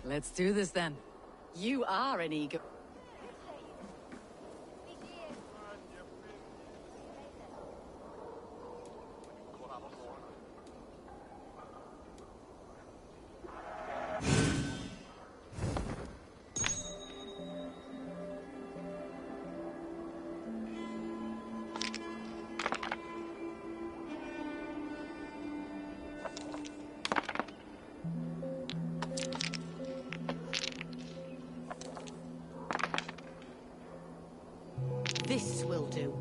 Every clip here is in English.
Let's do this then. You are an eager... This will do.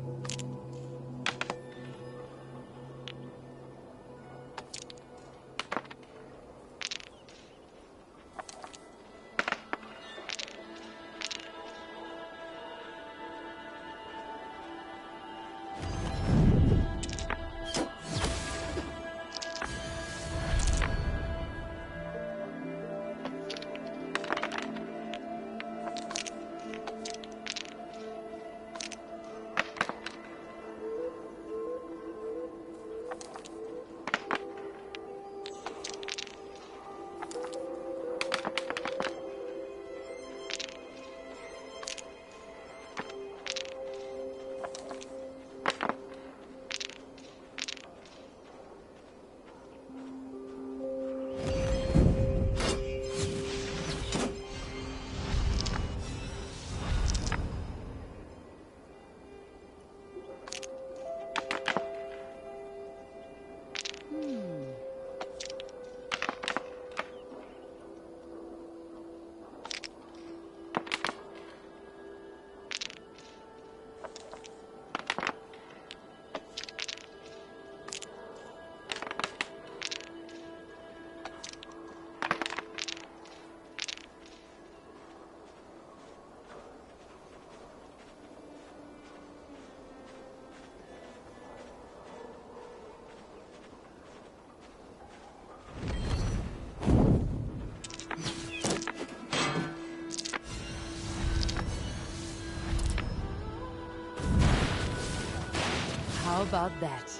How about that?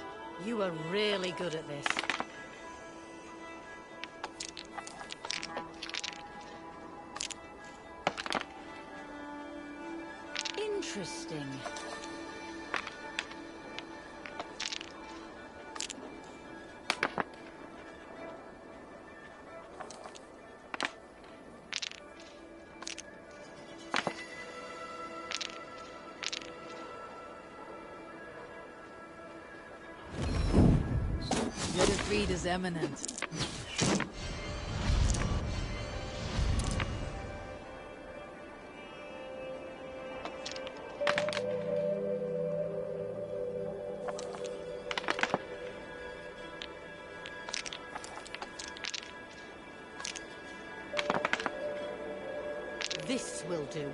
You are really good at this. Interesting. Your defeat is imminent. This will do.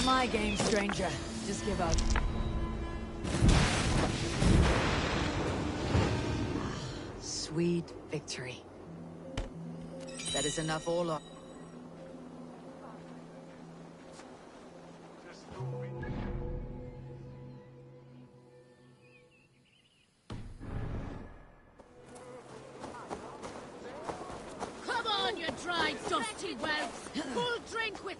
My game, stranger. Just give up. Sweet victory. That is enough all on. Come on, you dried, dusty whelps! Full drink with...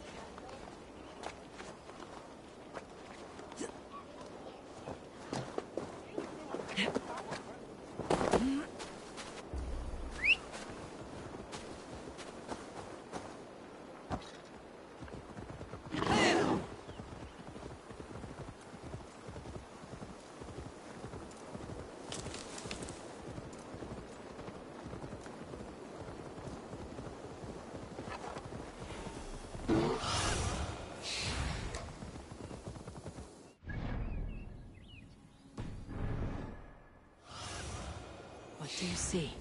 What do you see?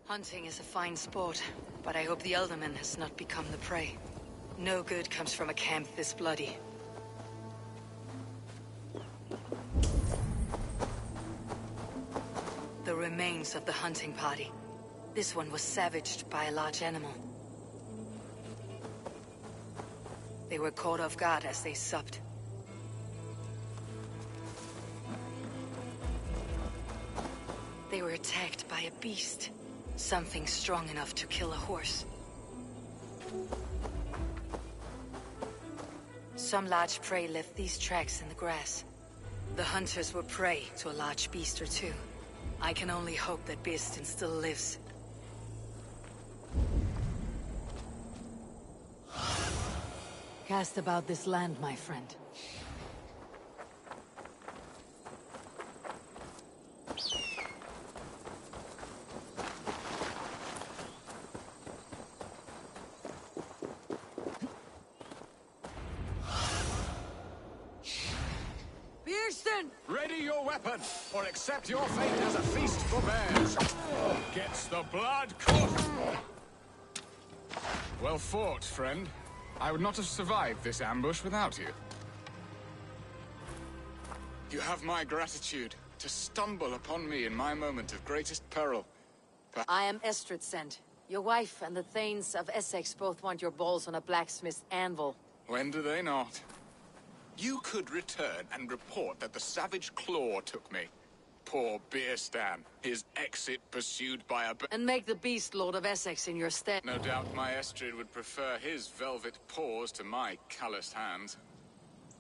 Hunting is a fine sport, but I hope the Elderman has not become the prey. No good comes from a camp this bloody. The remains of the hunting party. This one was savaged by a large animal. They were caught off guard as they supped. They were attacked by a beast. Something strong enough to kill a horse. Some large prey left these tracks in the grass. The hunters were prey to a large beast or two. I can only hope that Beastin still lives. Cast about this land, my friend. Beastin! Ready your weapon, or accept your fate as a feast for bears. Gets the blood cooked. Well fought, friend. I would not have survived this ambush without you. You have my gratitude to stumble upon me in my moment of greatest peril. I am Estrid Sent. Your wife and the Thanes of Essex both want your balls on a blacksmith's anvil. When do they not? You could return and report that the savage claw took me. Poor Beerstan, his exit pursued by a And make the beast Lord of Essex in your stead. No doubt my Estrid would prefer his velvet paws to my calloused hands.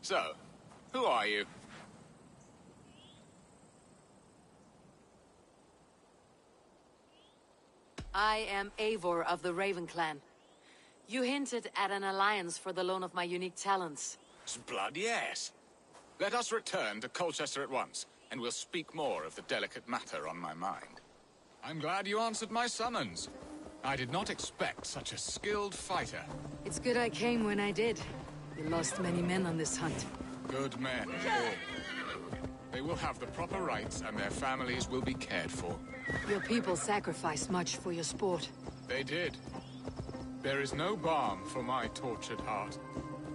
So, who are you? I am Eivor of the Raven Clan. You hinted at an alliance for the loan of my unique talents. Blood, yes. Let us return to Colchester at once, and we'll speak more of the delicate matter on my mind. I'm glad you answered my summons. I did not expect such a skilled fighter. It's good I came when I did. You lost many men on this hunt. Good men, all. They will have the proper rights, and their families will be cared for. Your people sacrificed much for your sport. They did. There is no balm for my tortured heart.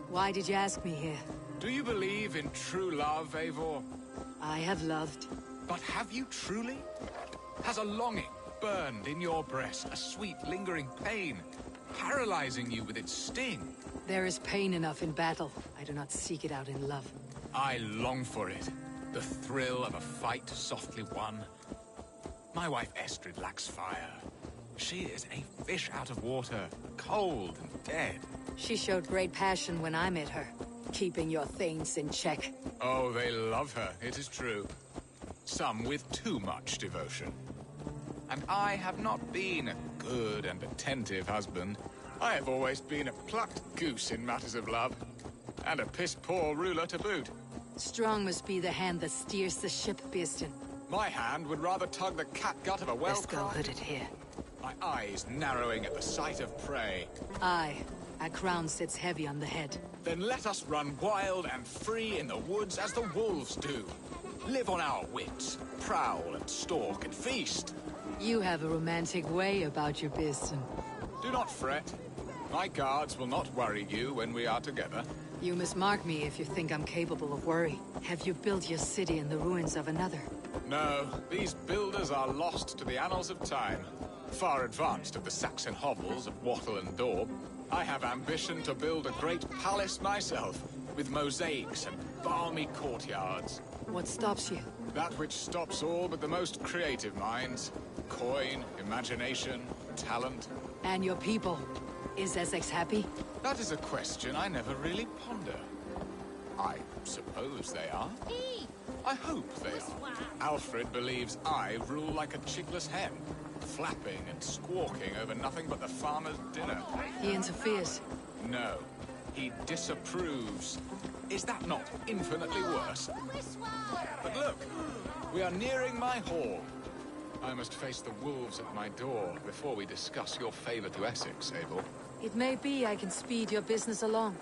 Why did you ask me here? Do you believe in true love, Eivor? I have loved. But have you truly? Has a longing burned in your breast, a sweet, lingering pain, paralyzing you with its sting? There is pain enough in battle. I do not seek it out in love. I long for it. The thrill of a fight softly won. My wife Estrid lacks fire. She is a fish out of water, cold and dead. She showed great passion when I met her, keeping your Thanes in check. Oh, they love her, it is true. Some with too much devotion. And I have not been a good and attentive husband. I have always been a plucked goose in matters of love. And a piss-poor ruler to boot. Strong must be the hand that steers the ship, Beastin. My hand would rather tug the catgut of a Let's go well-caught... hooded here. My eyes narrowing at the sight of prey. Aye, a crown sits heavy on the head. Then let us run wild and free in the woods as the wolves do. Live on our wits, prowl and stalk and feast. You have a romantic way about you, Beastin. Do not fret. My guards will not worry you when we are together. You must mark me if you think I'm capable of worry. Have you built your city in the ruins of another? No, these builders are lost to the annals of time. Far advanced of the Saxon hovels of Wattle and Daub. I have ambition to build a great palace myself, with mosaics and balmy courtyards. What stops you? That which stops all but the most creative minds. Coin, imagination, talent. And your people? Is Essex happy? That is a question I never really ponder. I suppose they are. I hope they are. Alfred believes I rule like a chickless hen, flapping and squawking over nothing but the farmer's dinner. He interferes. No, he disapproves. Is that not infinitely worse? But look, we are nearing my hall. I must face the wolves at my door before we discuss your favor to Essex, Abel. It may be I can speed your business along.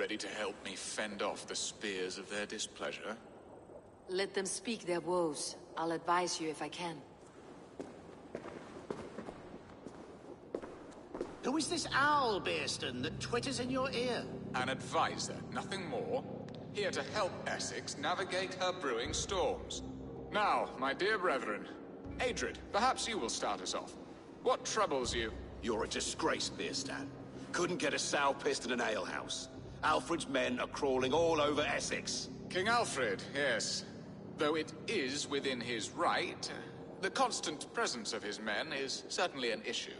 ready to help me fend off the spears of their displeasure? Let them speak their woes. I'll advise you if I can. Who is this owl, Bearston, that twitters in your ear? An advisor, nothing more. Here to help Essex navigate her brewing storms. Now, my dear brethren, Adrid, perhaps you will start us off. What troubles you? You're a disgrace, Beerstan. Couldn't get a sow pissed in an alehouse. Alfred's men are crawling all over Essex. King Alfred, yes. Though it is within his right, the constant presence of his men is certainly an issue.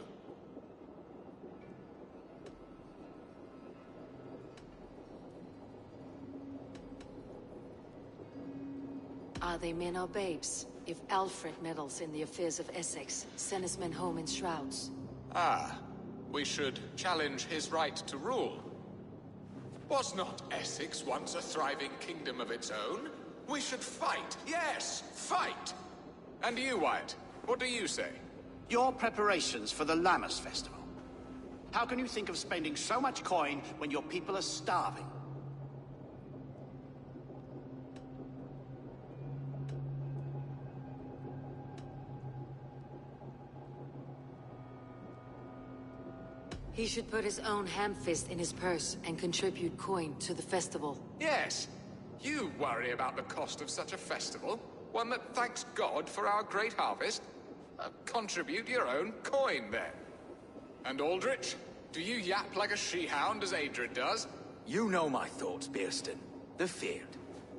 Are they men or babes? If Alfred meddles in the affairs of Essex, send his men home in shrouds. Ah, we should challenge his right to rule. Was not Essex once a thriving kingdom of its own? We should fight, yes, fight! And you, Wyatt, what do you say? Your preparations for the Lammas Festival. How can you think of spending so much coin when your people are starving? He should put his own ham-fist in his purse and contribute coin to the festival. Yes, you worry about the cost of such a festival, one that thanks God for our great harvest. Contribute your own coin, then. And Aldrich, do you yap like a she-hound as Adrid does? You know my thoughts, Bearston. The feared.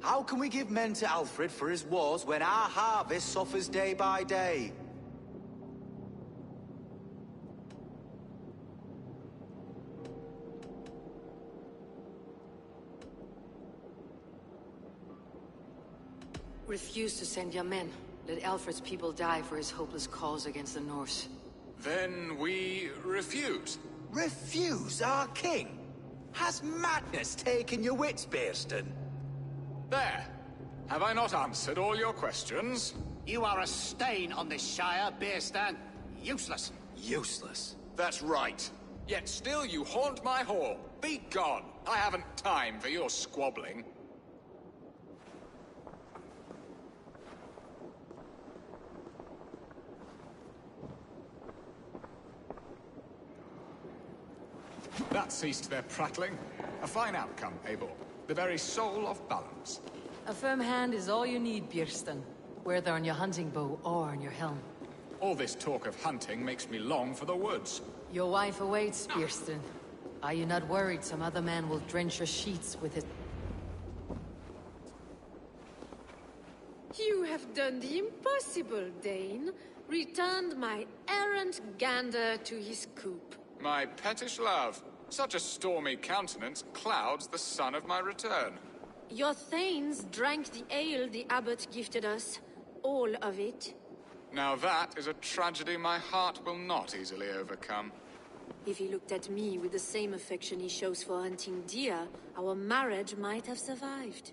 How can we give men to Alfred for his wars when our harvest suffers day by day? Refuse to send your men. Let Alfred's people die for his hopeless cause against the Norse. Then we refuse. Refuse our king? Has madness taken your wits, Bearston? There. Have I not answered all your questions? You are a stain on this Shire, Bearstan. Useless. Useless. That's right. Yet still you haunt my hall. Be gone. I haven't time for your squabbling. That ceased their prattling. A fine outcome, Eivor. The very soul of balance. A firm hand is all you need, Björsten. Whether on your hunting bow or on your helm. All this talk of hunting makes me long for the woods. Your wife awaits, Björsten. Are you not worried some other man will drench your sheets with his... You have done the impossible, Dane. Returned my errant gander to his coop. My pettish love. Such a stormy countenance clouds the sun of my return. Your thanes drank the ale the abbot gifted us. All of it. Now that is a tragedy my heart will not easily overcome. If he looked at me with the same affection he shows for hunting deer, our marriage might have survived.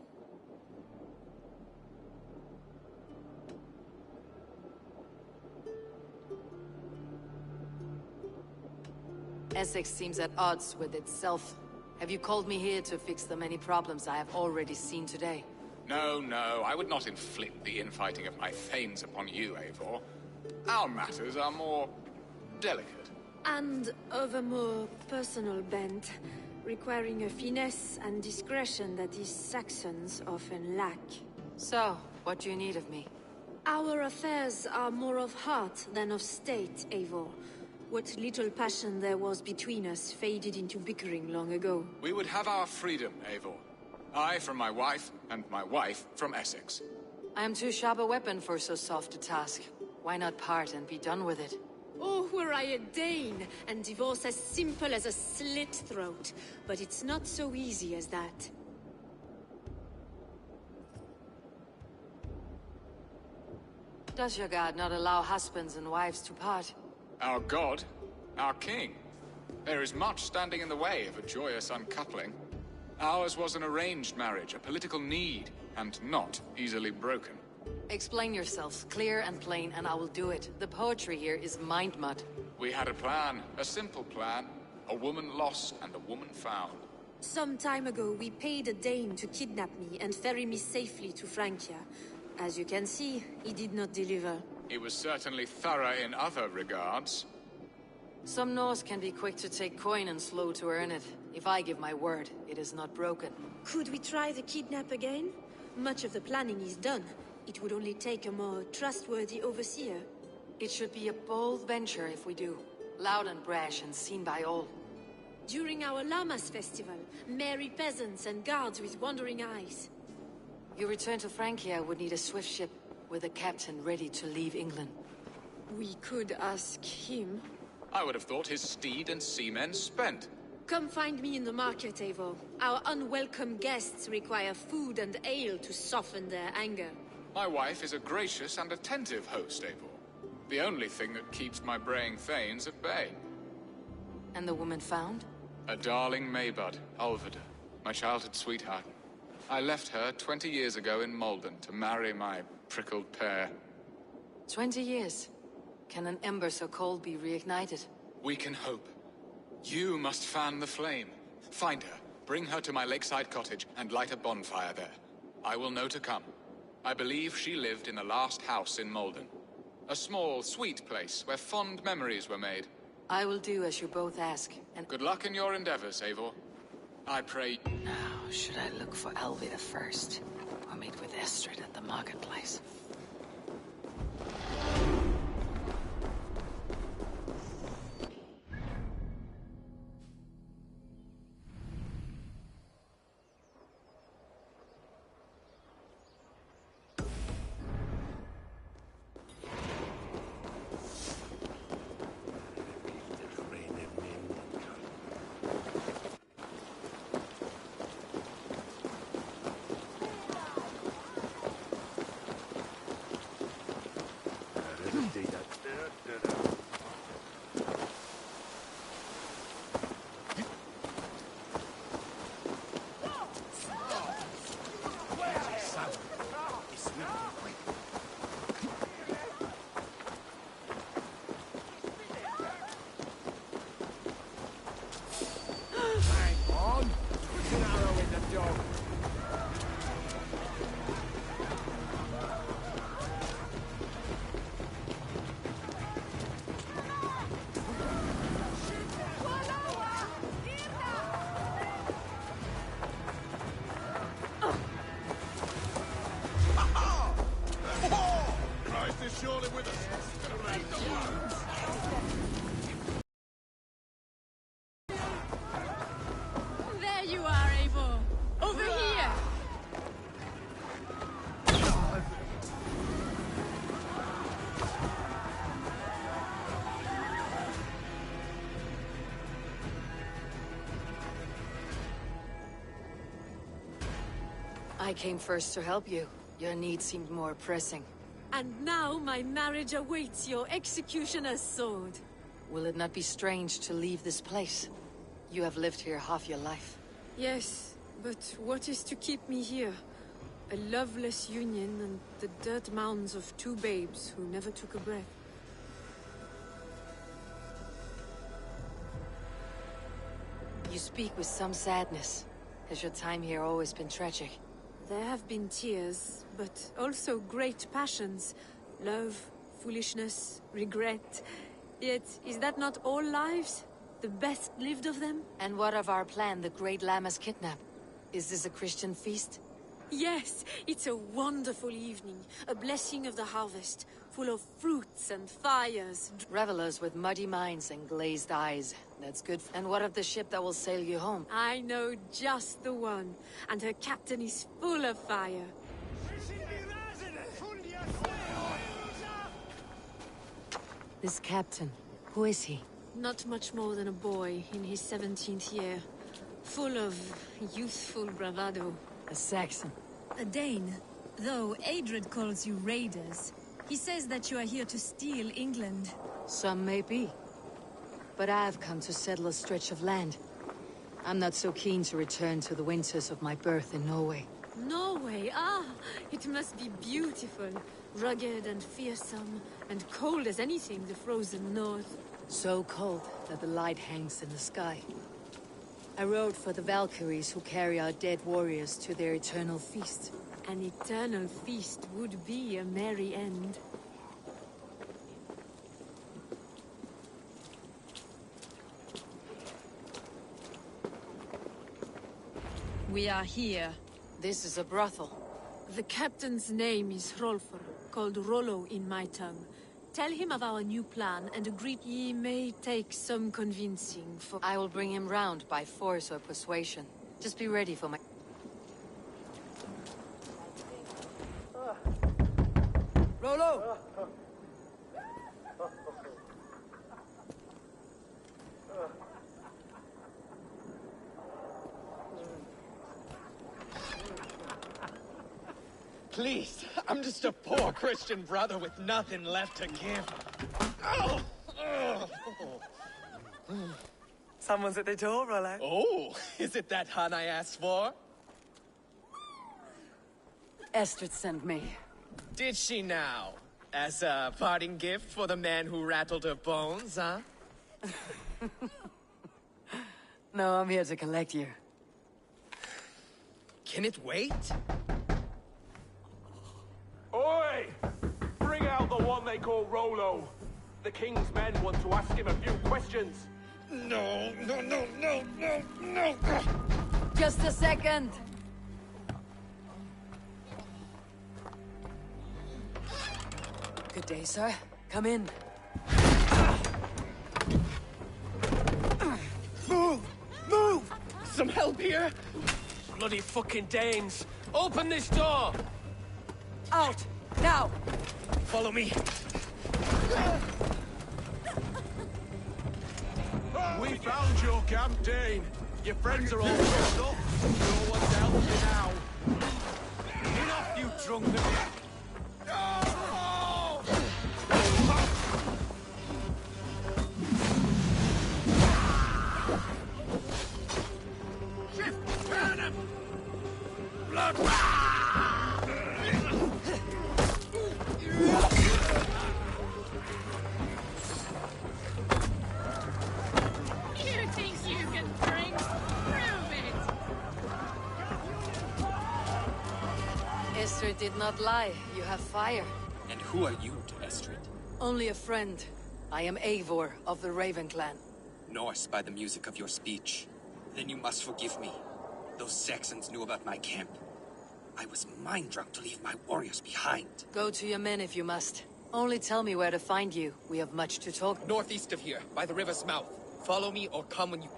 Essex seems at odds with itself. Have you called me here to fix the many problems I have already seen today? No, no, I would not inflict the infighting of my thanes upon you, Eivor. Our matters are more delicate. And of a more personal bent, requiring a finesse and discretion that these Saxons often lack. So, what do you need of me? Our affairs are more of heart than of state, Eivor. What little passion there was between us faded into bickering long ago. We would have our freedom, Eivor. I from my wife, and my wife from Essex. I am too sharp a weapon for so soft a task. Why not part and be done with it? Oh, were I a Dane, and divorce as simple as a slit throat. But it's not so easy as that. Does your god not allow husbands and wives to part? Our god, our king. There is much standing in the way of a joyous uncoupling. Ours was an arranged marriage, a political need, and not easily broken. Explain yourselves, clear and plain, and I will do it. The poetry here is mind mud. We had a plan, a simple plan. A woman lost and a woman found. Some time ago, we paid a Dane to kidnap me and ferry me safely to Francia. As you can see, he did not deliver. He was certainly thorough in other regards. Some Norse can be quick to take coin and slow to earn it. If I give my word, it is not broken. Could we try the kidnap again? Much of the planning is done. It would only take a more trustworthy overseer. It should be a bold venture if we do. Loud and brash and seen by all. During our Llamas festival, merry peasants and guards with wandering eyes. Your return to Francia would need a swift ship with a captain ready to leave England. We could ask him. I would have thought his steed and seamen spent. Come find me in the market, Eivor. Our unwelcome guests require food and ale to soften their anger. My wife is a gracious and attentive host, Eivor. The only thing that keeps my braying thanes at bay. And the woman found? A darling Maybud, Ulvida, my childhood sweetheart. I left her 20 years ago in Malden to marry my prickled pear. 20 years. Can an ember so cold be reignited? We can hope. You must fan the flame. Find her, bring her to my lakeside cottage, and light a bonfire there. I will know to come. I believe she lived in the last house in Malden. A small, sweet place where fond memories were made. I will do as you both ask, and... Good luck in your endeavors, Eivor. I pray... Now, should I look for Elvira first? Or meet with Estrid at the marketplace? There you are, Eivor! Over here! I came first to help you. Your need seemed more pressing. And now my marriage awaits your executioner's sword. Will it not be strange to leave this place? You have lived here half your life. Yes, but what is to keep me here? A loveless union and the dirt mounds of two babes who never took a breath. You speak with some sadness. Has your time here always been tragic? There have been tears, but also great passions. Love, foolishness, regret. Yet, is that not all lives? The best lived of them? And what of our plan, the Great Llamas Kidnap? Is this a Christian feast? Yes, it's a wonderful evening. A blessing of the harvest, full of fruits and fires. Revelers with muddy minds and glazed eyes. That's good. And what of the ship that will sail you home? I know just the one, and her captain is full of fire. This captain, who is he? Not much more than a boy in his 17th year. Full of youthful bravado. A Saxon. A Dane, though Adred calls you raiders. He says that you are here to steal England. Some may be. But I've come to settle a stretch of land. I'm not so keen to return to the winters of my birth in Norway. Norway, ah! It must be beautiful. Rugged and fearsome, and cold as anything the frozen north. So cold that the light hangs in the sky. I rode for the Valkyries who carry our dead warriors to their eternal feast. An eternal feast would be a merry end. We are here. This is a brothel. The captain's name is Hrolfr, called Rollo in my tongue. Tell him of our new plan and agree he may take some convincing for— I will bring him round by force or persuasion. Just be ready for my... Rollo! Please, I'm just a poor Christian brother with nothing left to give. Oh! Someone's at the door, Rollo. Oh, is it that hun I asked for? Estrid sent me. Did she now? As a parting gift for the man who rattled her bones, huh? No, I'm here to collect you. Can it wait? Oi! Bring out the one they call Rollo. The king's men want to ask him a few questions. No. Just a second! Good day, sir. Come in. Move! Some help here? Bloody fucking Danes! Open this door! Out! Now! Follow me. We found your camp, Dane. Your friends are all dressed up. No one's helping you now. Enough, you drunken... You think you can drink? Prove it! Estrid did not lie. You have fire. And who are you to Estrid? Only a friend. I am Eivor of the Raven clan. Norse by the music of your speech. Then you must forgive me. Those Saxons knew about my camp. I was mind-drunk to leave my warriors behind. Go to your men if you must. Only tell me where to find you. We have much to talk. Northeast of here, by the river's mouth. Follow me or come when you...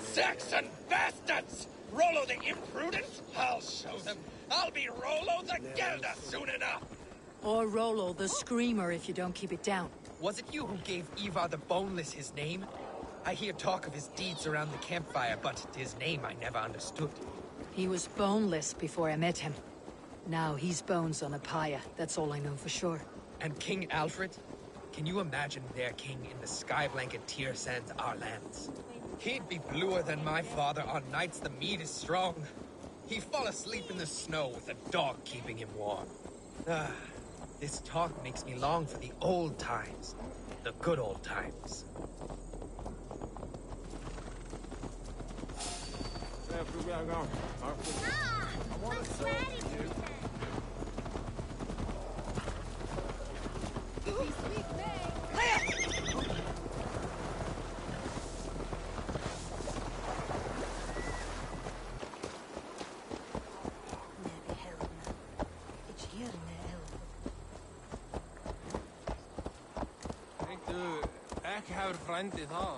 Saxon bastards! Rollo the imprudent? I'll show them. I'll be Rollo the Gelder soon enough! Or Rollo the Screamer if you don't keep it down. Was it you who gave Ivar the Boneless his name? I hear talk of his deeds around the campfire, but his name I never understood. He was boneless before I met him. Now he's bones on a pyre. That's all I know for sure. And King Alfred? Can you imagine their king in the sky blanket Tyr sends our lands? He'd be bluer than my father on nights the mead is strong. He'd fall asleep in the snow with a dog keeping him warm. Ah, this talk makes me long for the old times. The good old times. Ekki hefur frændi það.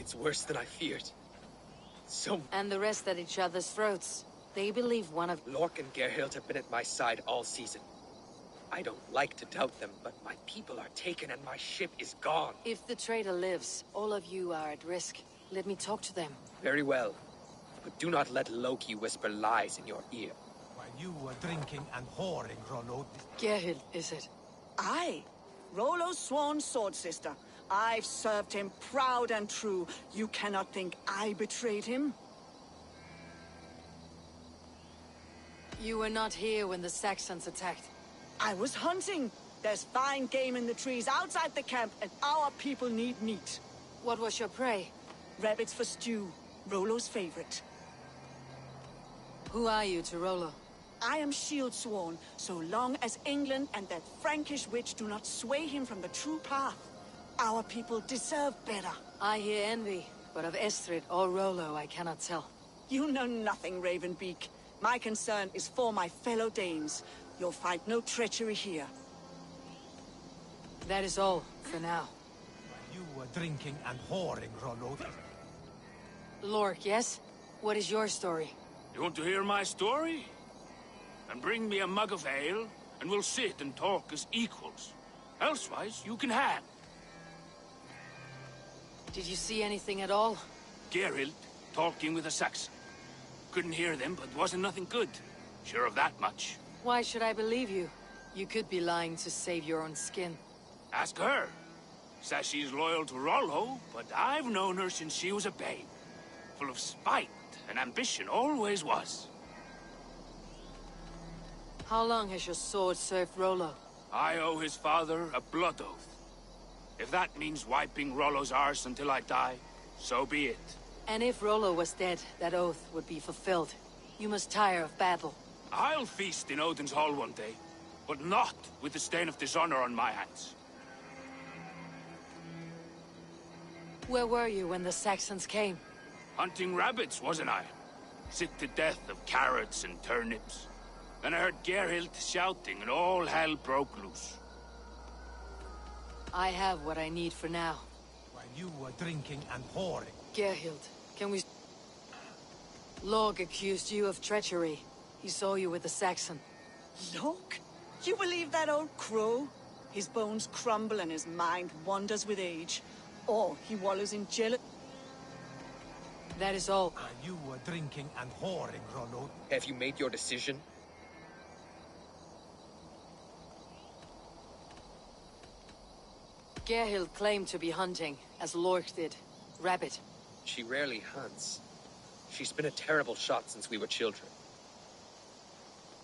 It's worse than I feared. So... And the rest at each other's throats. They believe one of... Lork and Gerhild have been at my side all season. I don't like to doubt them, but my people are taken and my ship is gone. If the traitor lives, all of you are at risk. Let me talk to them. Very well. But do not let Loki whisper lies in your ear. While you were drinking and whoring, Rollo... Gerhild, is it? Aye. Rollo's sworn sword sister. I've served him proud and true. You cannot think I betrayed him? You were not here when the Saxons attacked. I was hunting. There's fine game in the trees outside the camp, and our people need meat. What was your prey? Rabbits for stew. Rollo's favorite. Who are you to Rollo? I am shield sworn, so long as England and that Frankish witch do not sway him from the true path. Our people deserve better. I hear envy, but of Estrid or Rollo I cannot tell. You know nothing, Ravenbeak. My concern is for my fellow Danes. You'll find no treachery here. That is all, for now. While you were drinking and whoring, Rollo... Lork, yes? What is your story? You want to hear my story? And bring me a mug of ale, and we'll sit and talk as equals. Elsewise, you can hang. Did you see anything at all? Geralt talking with a Saxon. Couldn't hear them, but wasn't nothing good. Sure of that much. Why should I believe you? You could be lying to save your own skin. Ask her. Says she's loyal to Rollo, but I've known her since she was a babe. Full of spite and ambition, always was. How long has your sword served Rollo? I owe his father a blood oath. If that means wiping Rollo's arse until I die, so be it. And if Rollo was dead, that oath would be fulfilled. You must tire of battle. I'll feast in Odin's hall one day, but not with the stain of dishonor on my hands. Where were you when the Saxons came? Hunting rabbits, wasn't I? Sick to death of carrots and turnips. Then I heard Gerhild shouting and all hell broke loose. I have what I need for now. While you were drinking and whoring... Gerhild, can we... Log accused you of treachery. He saw you with the Saxon. Log? You believe that old crow? His bones crumble and his mind wanders with age. Or he wallows in jealousy. That is all. While you were drinking and whoring, Rollo... Have you made your decision? Gerhild claimed to be hunting, as Lork did. Rabbit. She rarely hunts. She's been a terrible shot since we were children.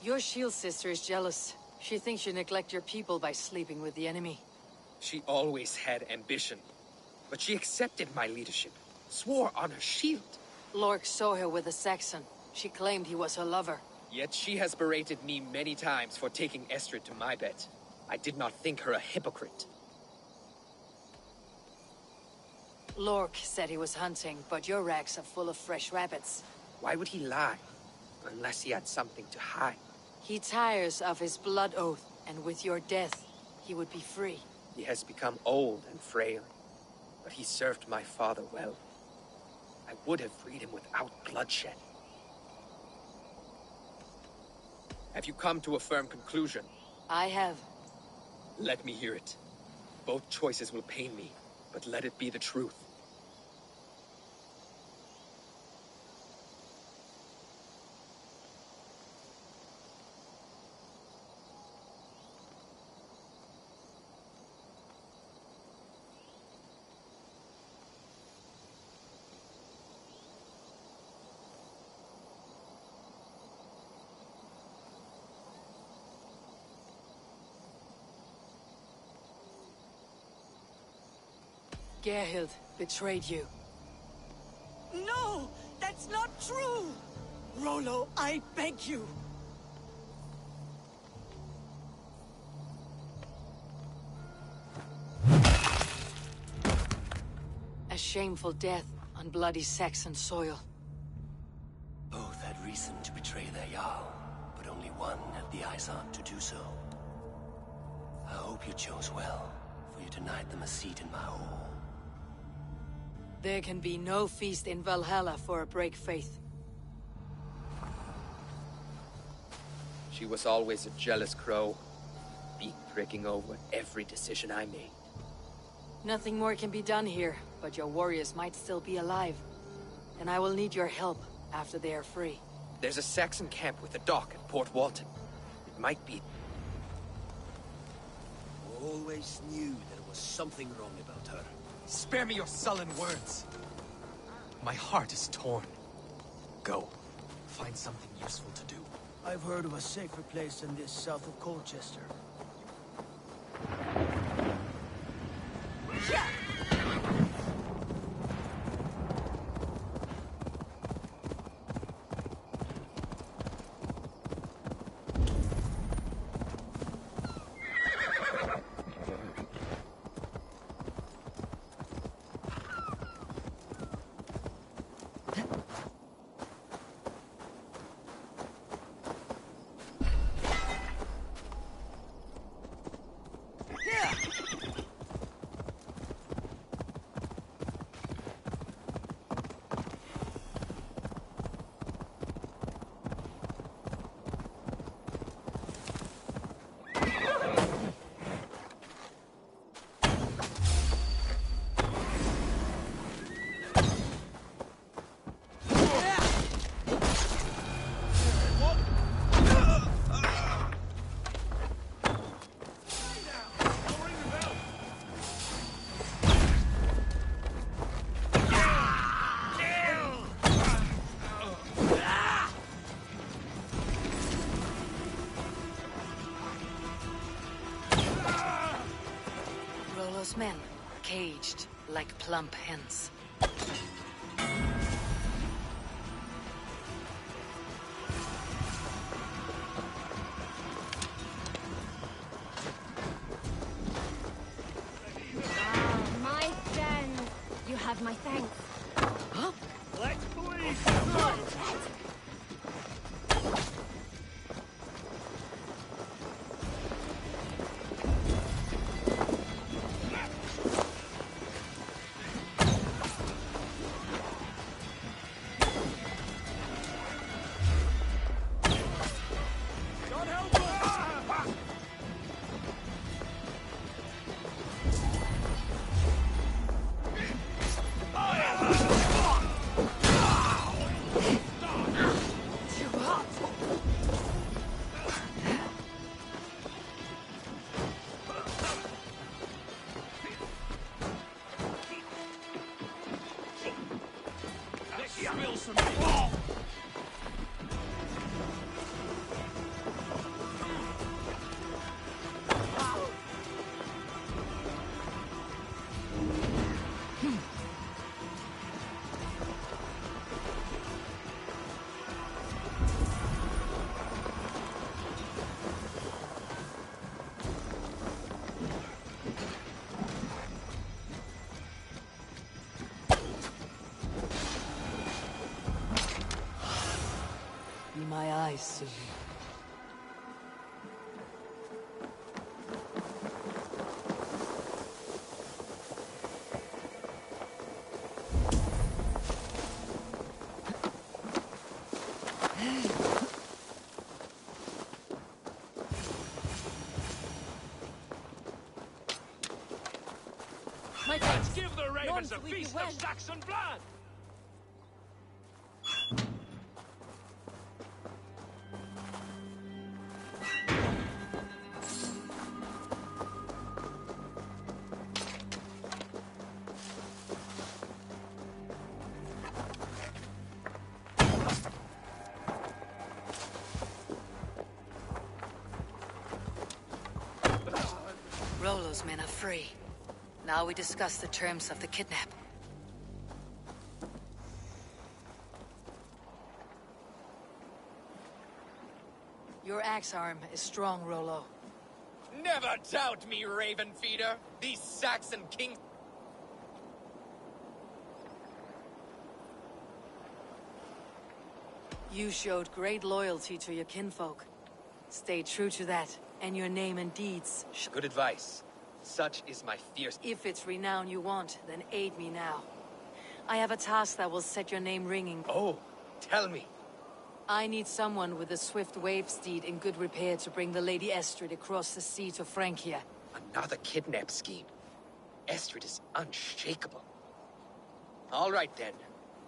Your shield sister is jealous. She thinks you neglect your people by sleeping with the enemy. She always had ambition. But she accepted my leadership. Swore on her shield. Lork saw her with a Saxon. She claimed he was her lover. Yet she has berated me many times for taking Estrid to my bed. I did not think her a hypocrite. Lork said he was hunting, but your racks are full of fresh rabbits. Why would he lie? Unless he had something to hide. He tires of his blood oath, and with your death, he would be free. He has become old and frail, but he served my father well. I would have freed him without bloodshed. Have you come to a firm conclusion? I have. Let me hear it. Both choices will pain me, but let it be the truth. Gerhild betrayed you. No! That's not true! Rollo, I beg you! A shameful death on bloody Saxon soil. Both had reason to betray their Jarl, but only one had the eyesight to do so. I hope you chose well, for you denied them a seat in my hall. There can be no feast in Valhalla for a break faith. She was always a jealous crow, beak pricking over every decision I made. Nothing more can be done here, but your warriors might still be alive. And I will need your help after they are free. There's a Saxon camp with a dock at Port Walton. It might be... Always knew there was something wrong about her. Spare me your sullen words. My heart is torn. Go. Find something useful to do. I've heard of a safer place than this south of Colchester. Yeah! Rollo's men, caged like plump hens. My friend, you have my thanks. Huh? Let's bleed! Spill some blood! Be my eyes soon. Let's give the ravens a feast of Saxon blood! Rollo's men are free. Now we discuss the terms of the kidnap. Your axe arm is strong, Rollo. Never doubt me, Raven Feeder. These Saxon kings... You showed great loyalty to your kinfolk. Stay true to that, and your name and deeds. Good advice. Such is my fierce... If it's renown you want, then aid me now. I have a task that will set your name ringing. Oh, tell me. I need someone with a swift wave steed in good repair to bring the Lady Estrid across the sea to Francia. Another kidnap scheme. Estrid is unshakable. All right, then.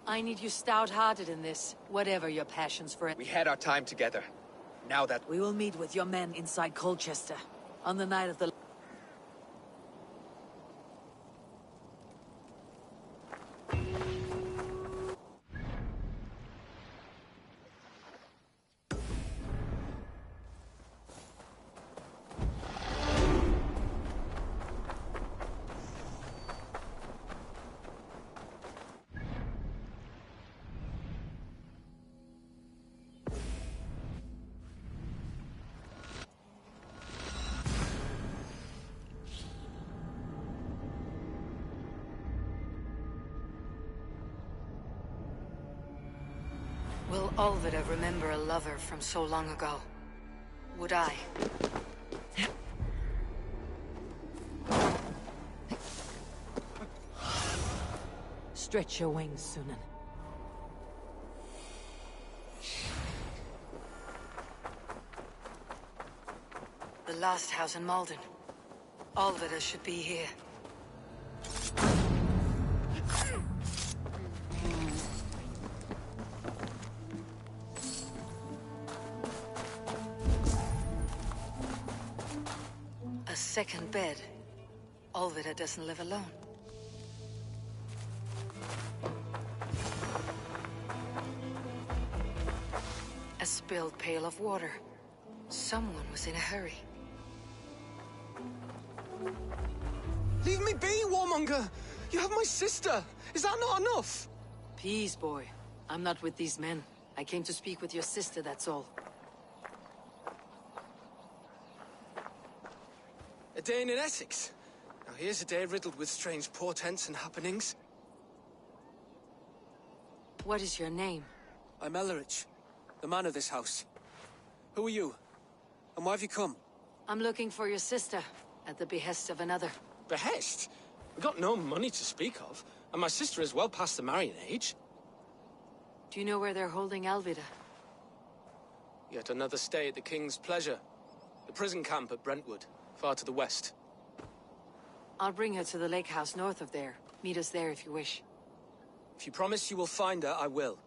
I need you stout-hearted in this, whatever your passions for it. We had our time together. Now that... We will meet with your men inside Colchester, on the night of the... Will Olvida remember a lover from so long ago? Would I? Stretch your wings, Sunan. The last house in Malden. Olvida should be here. A second bed. Olvida doesn't live alone. A spilled pail of water. Someone was in a hurry. Leave me be, warmonger! You have my sister! Is that not enough? Peace, boy. I'm not with these men. I came to speak with your sister, that's all. A day in Essex. Now here's a day riddled with strange portents and happenings. What is your name? I'm Ellerich, the man of this house. Who are you? And why have you come? I'm looking for your sister, at the behest of another. Behest? We've got no money to speak of, and my sister is well past the marrying age. Do you know where they're holding Alvida? Yet another stay at the King's pleasure. The prison camp at Brentwood, far to the west. I'll bring her to the lake house north of there. Meet us there if you wish. If you promise you will find her, I will.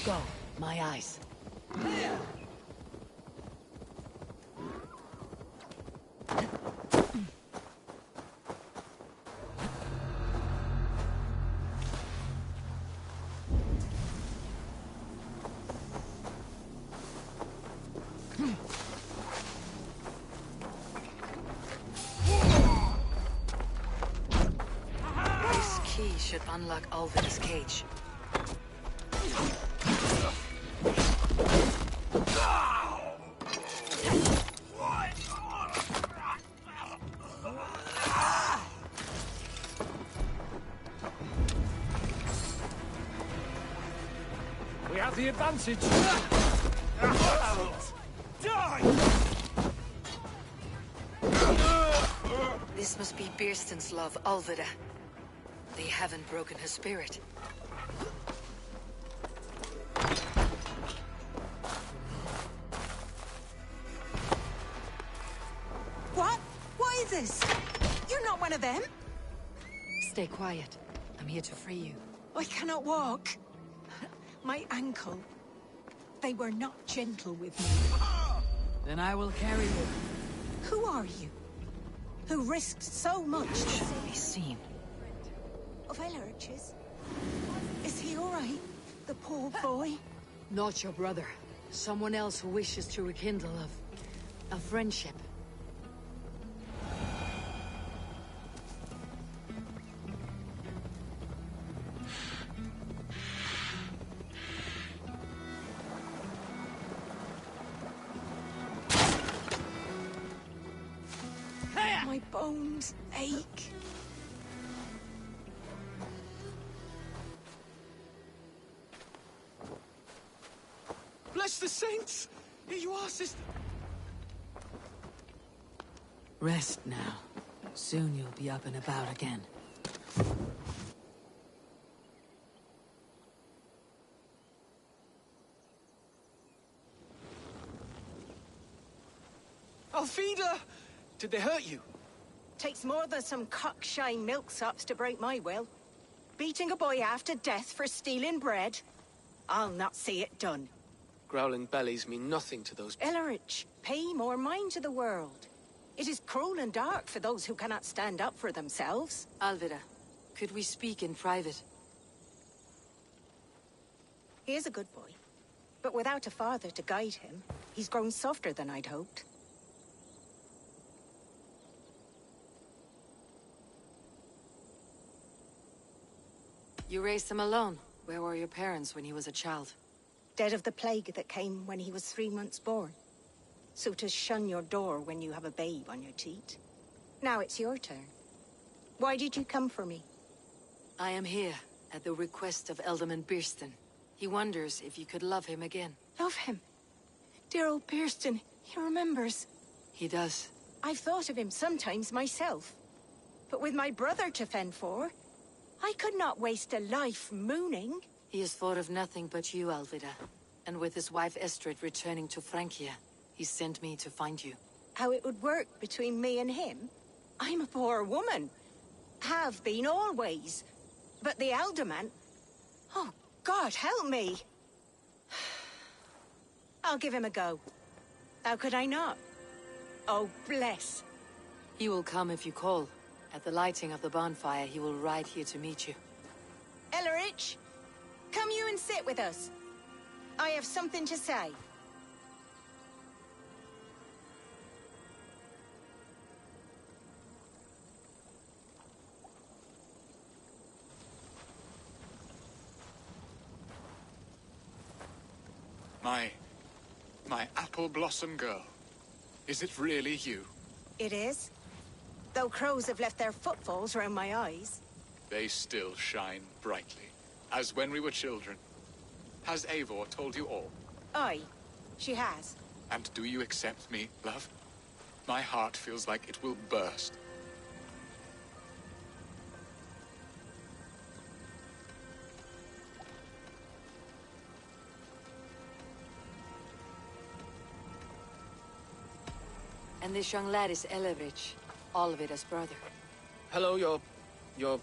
Go, my eyes. This key should unlock Alvin's cage. We have the advantage. Die! This must be Birsten's love, Alvida. They haven't broken her spirit. What? What is this? You're not one of them? Stay quiet. I'm here to free you. I cannot walk. My ankle. They were not gentle with me. Then I will carry you. Who are you? Who risked so much to Shouldn't be seen. of Elrich's? Is he all right? The poor boy? Not your brother. Someone else who wishes to rekindle a friendship. My bones ache. Bless the saints! Here you are, sister. Rest now. Soon you'll be up and about again. Alfida! Did they hurt you? Takes more than some cockshy milksops to break my will. Beating a boy half to death for stealing bread? I'll not see it done. Growling bellies mean nothing to those... Ellerich, pay more mind to the world. It is cruel and dark for those who cannot stand up for themselves. Alvida, could we speak in private? He is a good boy. But without a father to guide him, he's grown softer than I'd hoped. You raised him alone. Where were your parents when he was a child? Dead of the plague that came when he was 3 months born. So to shun your door when you have a babe on your teat. Now it's your turn. Why did you come for me? I am here, at the request of Alderman Birsten. He wonders if you could love him again. Love him? Dear old Birsten, he remembers. He does. I've thought of him sometimes myself. But with my brother to fend for, I could not waste a life mooning. He has thought of nothing but you, Alvida. And with his wife Estrid returning to Francia, he sent me to find you. How it would work between me and him? I'm a poor woman. Have been always. But the alderman... Oh, God, help me! I'll give him a go. How could I not? Oh, bless. He will come if you call. At the lighting of the bonfire, he will ride here to meet you. Ellerich, come you and sit with us. I have something to say. My apple blossom girl. Is it really you? It is. Though crows have left their footfalls round my eyes. They still shine brightly, as when we were children. Has Eivor told you all? Aye, she has. And do you accept me, love? My heart feels like it will burst. And this young lad is Ellerich, Alvida's brother. Hello, your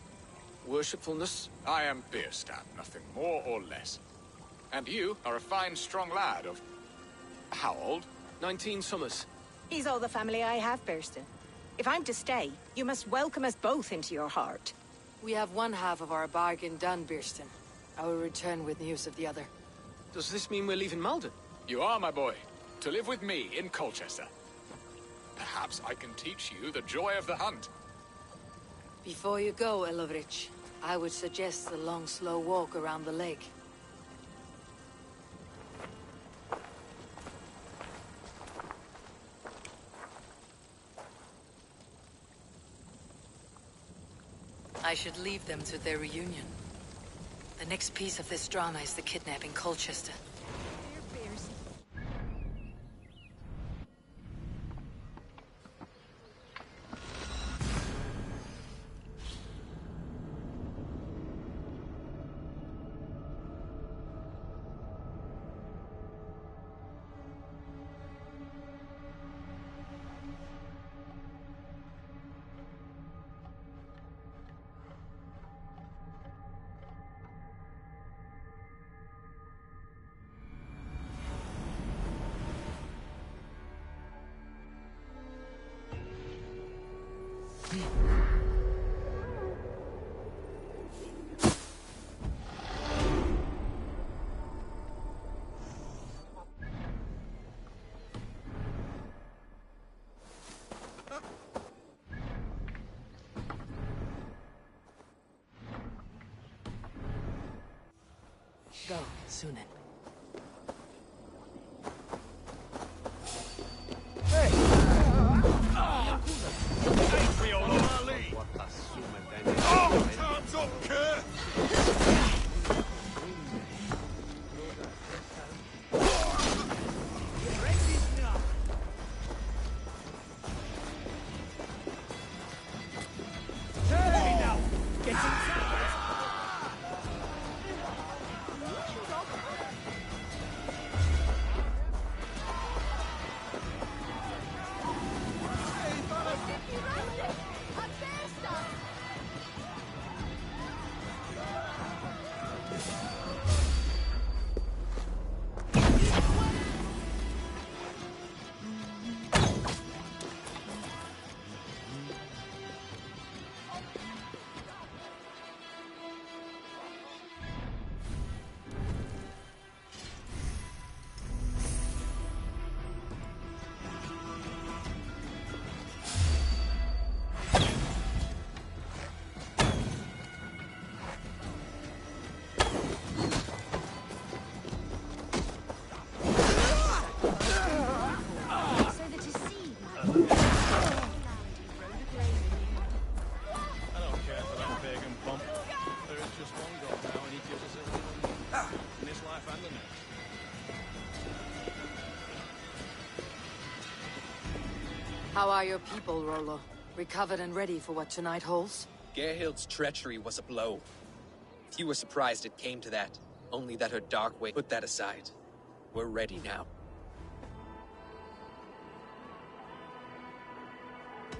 worshipfulness? I am Bierstadt, nothing more or less. And you are a fine, strong lad of... how old? 19 summers. He's all the family I have, Birsten. If I'm to stay, you must welcome us both into your heart. We have one half of our bargain done, Birsten. I will return with news of the other. Does this mean we're leaving Malden? You are, my boy. To live with me in Colchester. Perhaps I can teach you the joy of the hunt. Before you go, Ellerich, I would suggest a long, slow walk around the lake. I should leave them to their reunion. The next piece of this drama is the kidnapping Colchester. Go, Sunan. Time's up, Kurt! How are your people, Rollo? Recovered and ready for what tonight holds? Gerhild's treachery was a blow. Few were surprised it came to that, only that her dark way put that aside. We're ready now.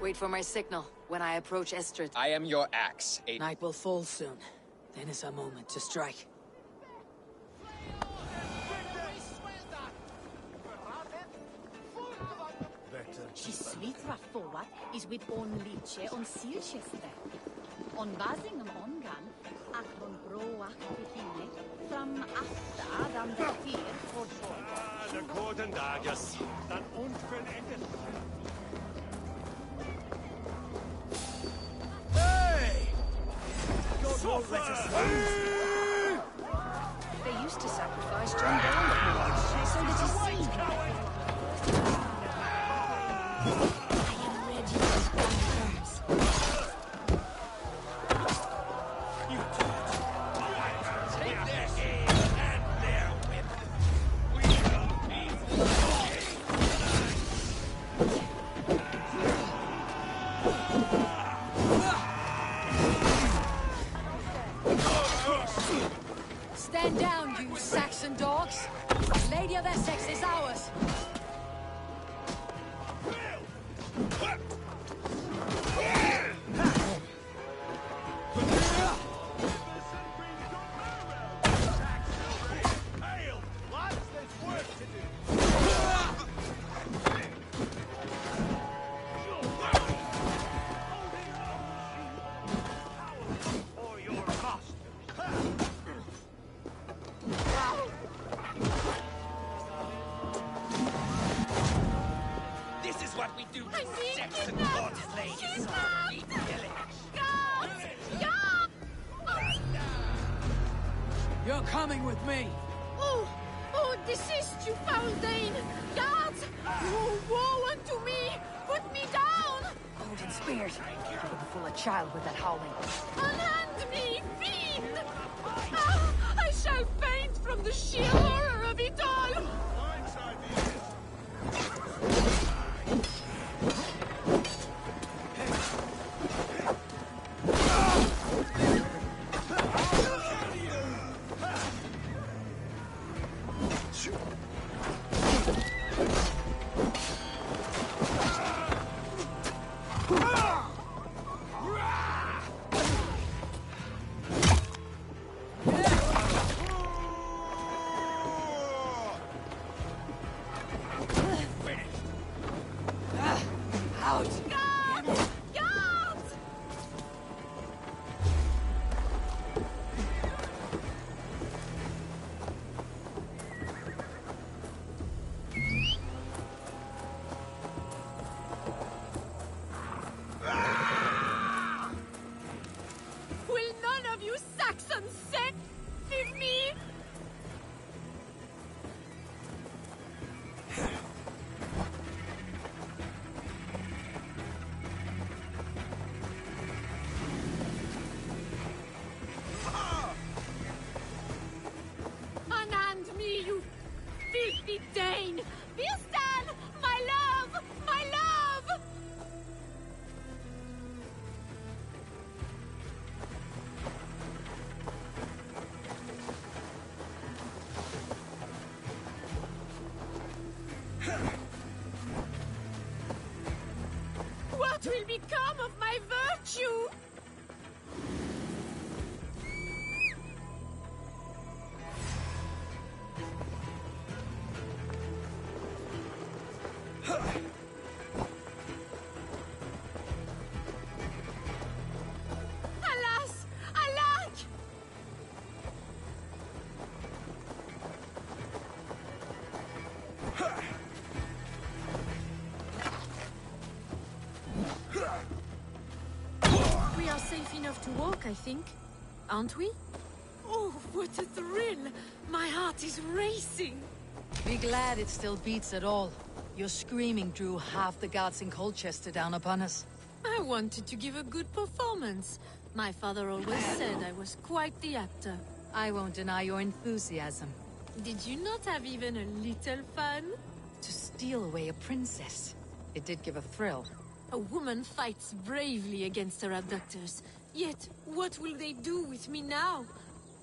Wait for my signal. When I approach Estrid, I am your axe. Night will fall soon. Then is our moment to strike. Slitra forward is with on Liche on Silchester. On Basingham ongan, at on Broa Kapitine, from after than the fear for sure. The Gordon Dagas, dann unvollendet. Hey! God won't let us lose. They used to sacrifice John Brown so that his seed Stand down, you Saxon dogs! Lady of Essex is ours! You're coming with me! Oh, desist, you foul Dane! Guards! Oh, woe unto me! Put me down! Odin spears! You wouldn't fool a child with that howling. Unhand me, fiend! Ah, I shall faint from the sheer horror of it all! filthy Dane! Birstan! My love! My love! What will become of my virtue? Alas! Alack! We are safe enough to walk, I think. Aren't we? Oh, what a thrill! My heart is racing! Be glad it still beats at all. Your screaming drew half the guards in Colchester down upon us. I wanted to give a good performance. My father always said I was quite the actor. I won't deny your enthusiasm. Did you not have even a little fun? To steal away a princess. It did give a thrill. A woman fights bravely against her abductors. Yet, what will they do with me now?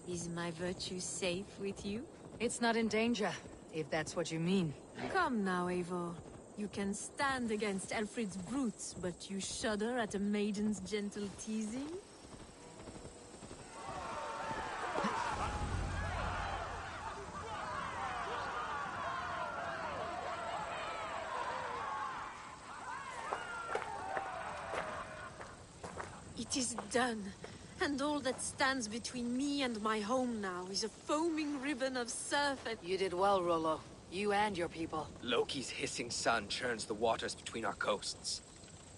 Is my virtue safe with you? It's not in danger, if that's what you mean. Come now, Eivor. You can stand against Alfred's brutes, but you shudder at a maiden's gentle teasing? It is done, and all that stands between me and my home now is a foaming ribbon of surf and— You did well, Rollo. You and your people. Loki's hissing sun churns the waters between our coasts.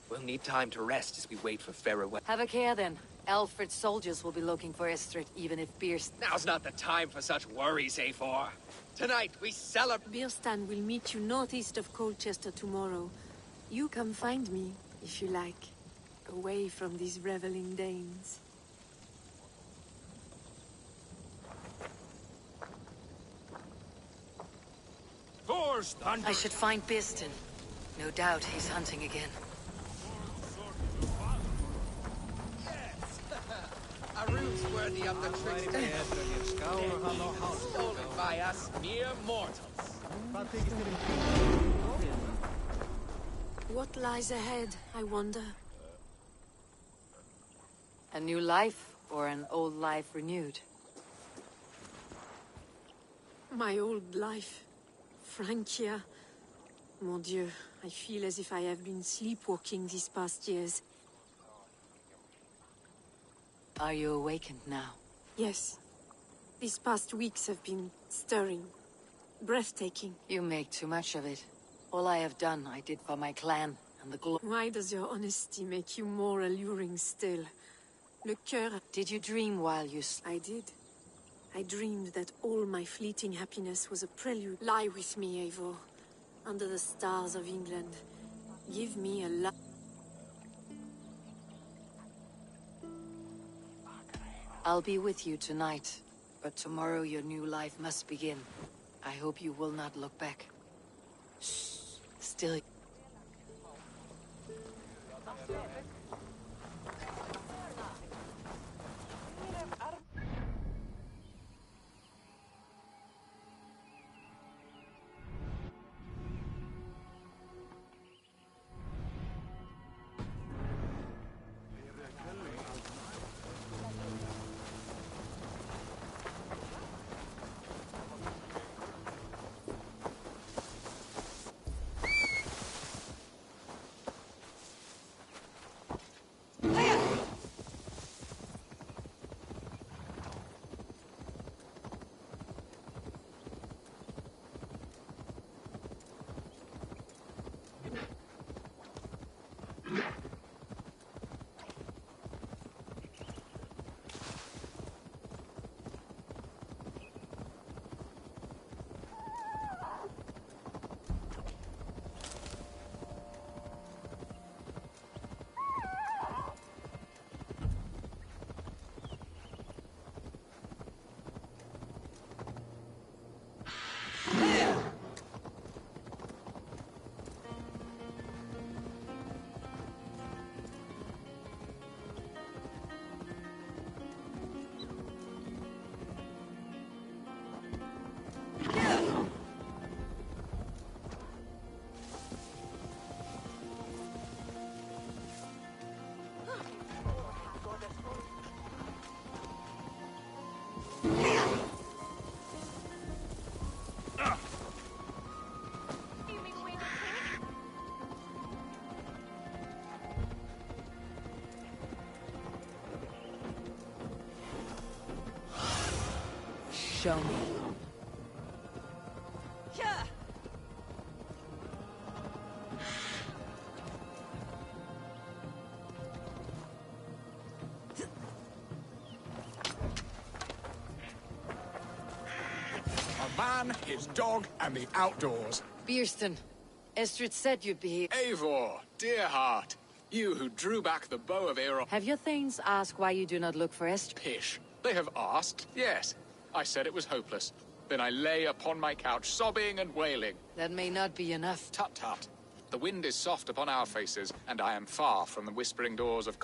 We'll need time to rest as we wait for fairer weather. Have a care then. Alfred's soldiers will be looking for Estrid, even if Birst— Now's not the time for such worries, Eivor. Tonight, we celebrate— Birstan will meet you northeast of Colchester tomorrow. You come find me, if you like. Away from these reveling Danes. I should find Birstan. No doubt he's hunting again. A rune's worthy of the trickster. Stolen by us mere mortals. What lies ahead, I wonder? A new life, or an old life renewed? My old life. Francia. Mon Dieu, I feel as if I have been sleepwalking these past years. Are you awakened now? Yes. These past weeks have been stirring. Breathtaking. You make too much of it. All I have done, I did for my clan, and the glory. Why does your honesty make you more alluring still? Le cœur... Did you dream while you I did. I dreamed that all my fleeting happiness was a prelude. Lie with me, Eivor. Under the stars of England. Give me a life. I'll be with you tonight, but tomorrow your new life must begin. I hope you will not look back. Shh. Still... show me. A man, his dog, and the outdoors. Bierston, Estrid said you'd be here. Eivor, dear heart, you who drew back the bow of Eero. Have your thanes asked why you do not look for Estrid? Pish. They have asked, yes. I said it was hopeless. Then I lay upon my couch, sobbing and wailing. That may not be enough. Tut tut. The wind is soft upon our faces, and I am far from the whispering doors of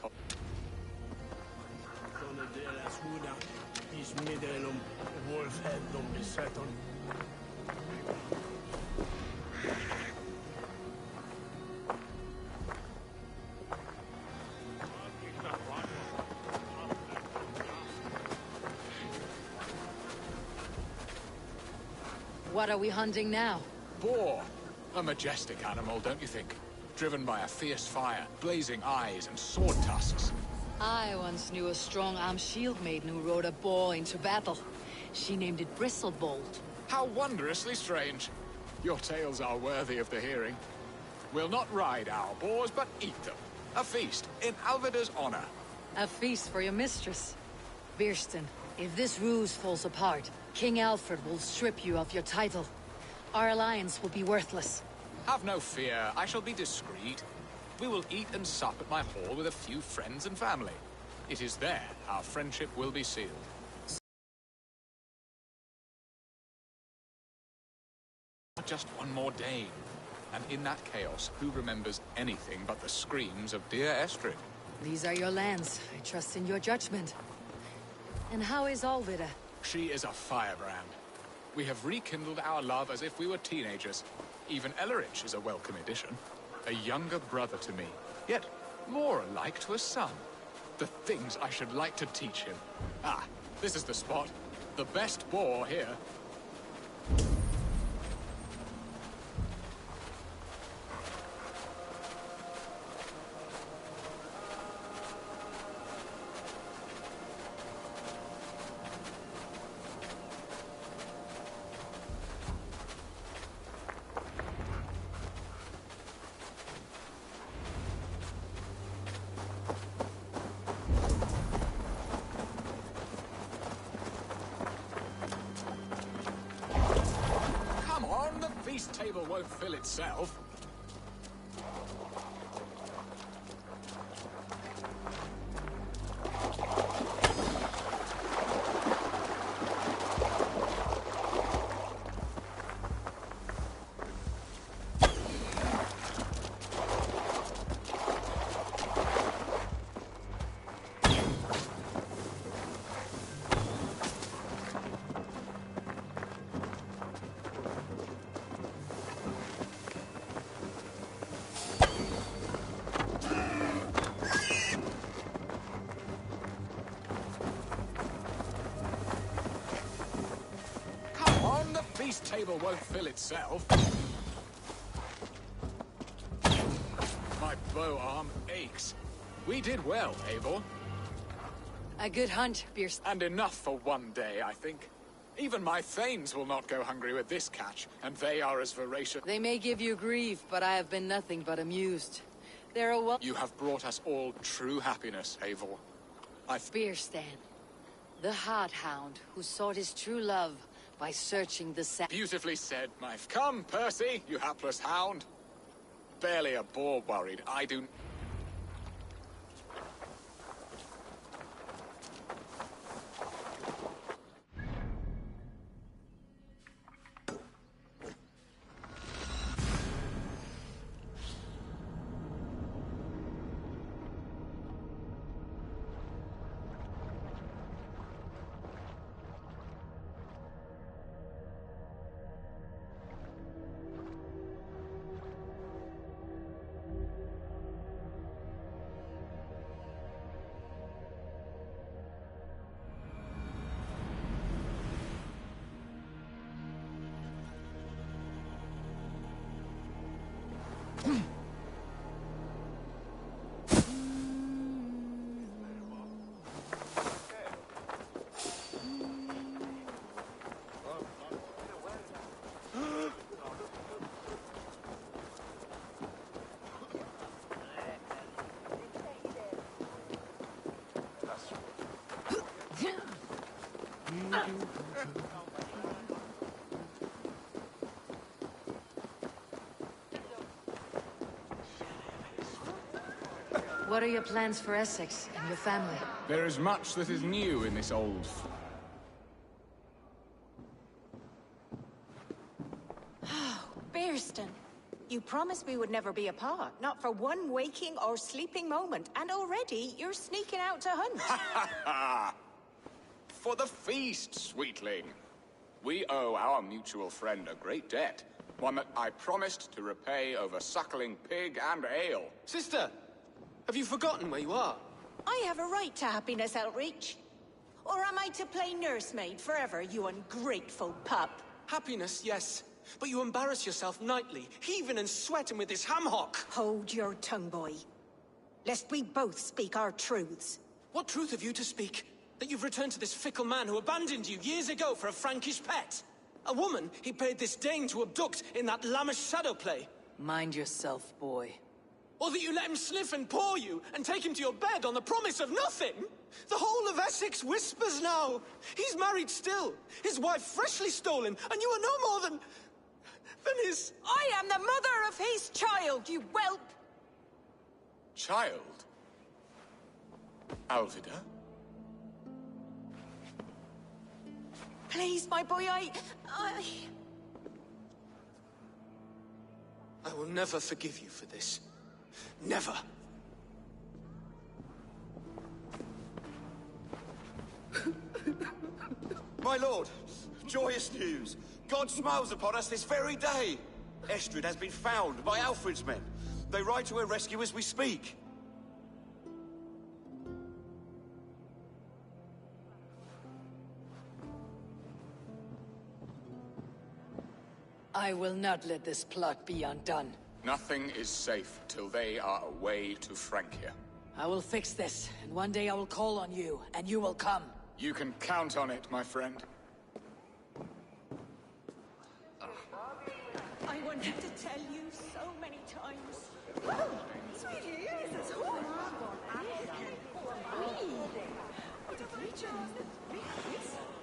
What are we hunting now? Boar. A majestic animal, don't you think? Driven by a fierce fire, blazing eyes, and sword tusks. I once knew a strong-armed shield maiden who rode a boar into battle. She named it Bristlebolt. How wondrously strange. Your tales are worthy of the hearing. We'll not ride our boars, but eat them. A feast, in Alvida's honor. A feast for your mistress. Bierston, if this ruse falls apart, King Alfred will strip you of your title. Our alliance will be worthless. Have no fear, I shall be discreet. We will eat and sup at my hall with a few friends and family. It is there our friendship will be sealed. Just one more day. And in that chaos, who remembers anything but the screams of dear Estrid? These are your lands. I trust in your judgment. And how is Alvida? She is a firebrand. We have rekindled our love as if we were teenagers. Even Ellerich is a welcome addition. A younger brother to me, yet more alike to a son. The things I should like to teach him. Ah, this is the spot. The best boar here. Table won't fill itself. Feast table won't fill itself. My bow arm aches. We did well, Eivor. A good hunt, Bierston. And enough for one day, I think. Even my thanes will not go hungry with this catch, and they are as voracious. They may give you grief, but I have been nothing but amused. They're a You have brought us all true happiness, Eivor. Bierstan, the Hard Hound who sought his true love by searching the Beautifully said, my... Come, Percy, you hapless hound. Barely a boar worried, I do... What are your plans for Essex and your family? There is much that is new in this old... Bearston, you promised we would never be apart, not for one waking or sleeping moment, and already you're sneaking out to hunt. For the feast, sweetling. We owe our mutual friend a great debt. One that I promised to repay over suckling pig and ale. Sister! Have you forgotten where you are? I have a right to happiness, Outreach. Or am I to play nursemaid forever, you ungrateful pup? Happiness, yes. But you embarrass yourself nightly, heaving and sweating with this ham-hock. Hold your tongue, boy. Lest we both speak our truths. What truth have you to speak? That you've returned to this fickle man who abandoned you years ago for a Frankish pet? A woman he paid this Dane to abduct in that lammish shadow play? Mind yourself, boy. Or that you let him sniff and paw you, and take him to your bed on the promise of nothing? The whole of Essex whispers now. He's married still, his wife freshly stolen, and you are no more than his... I am the mother of his child, you whelp! Child? Alvida? Please, my boy, I will never forgive you for this. Never! My lord, joyous news. God smiles upon us this very day. Estrid has been found by Alfred's men. They ride to her rescue as we speak. I will not let this plot be undone. Nothing is safe till they are away to Francia. I will fix this, and one day I will call on you, and you will come. You can count on it, my friend. I wanted to tell you so many times. Oh, sweetie, this is horrible.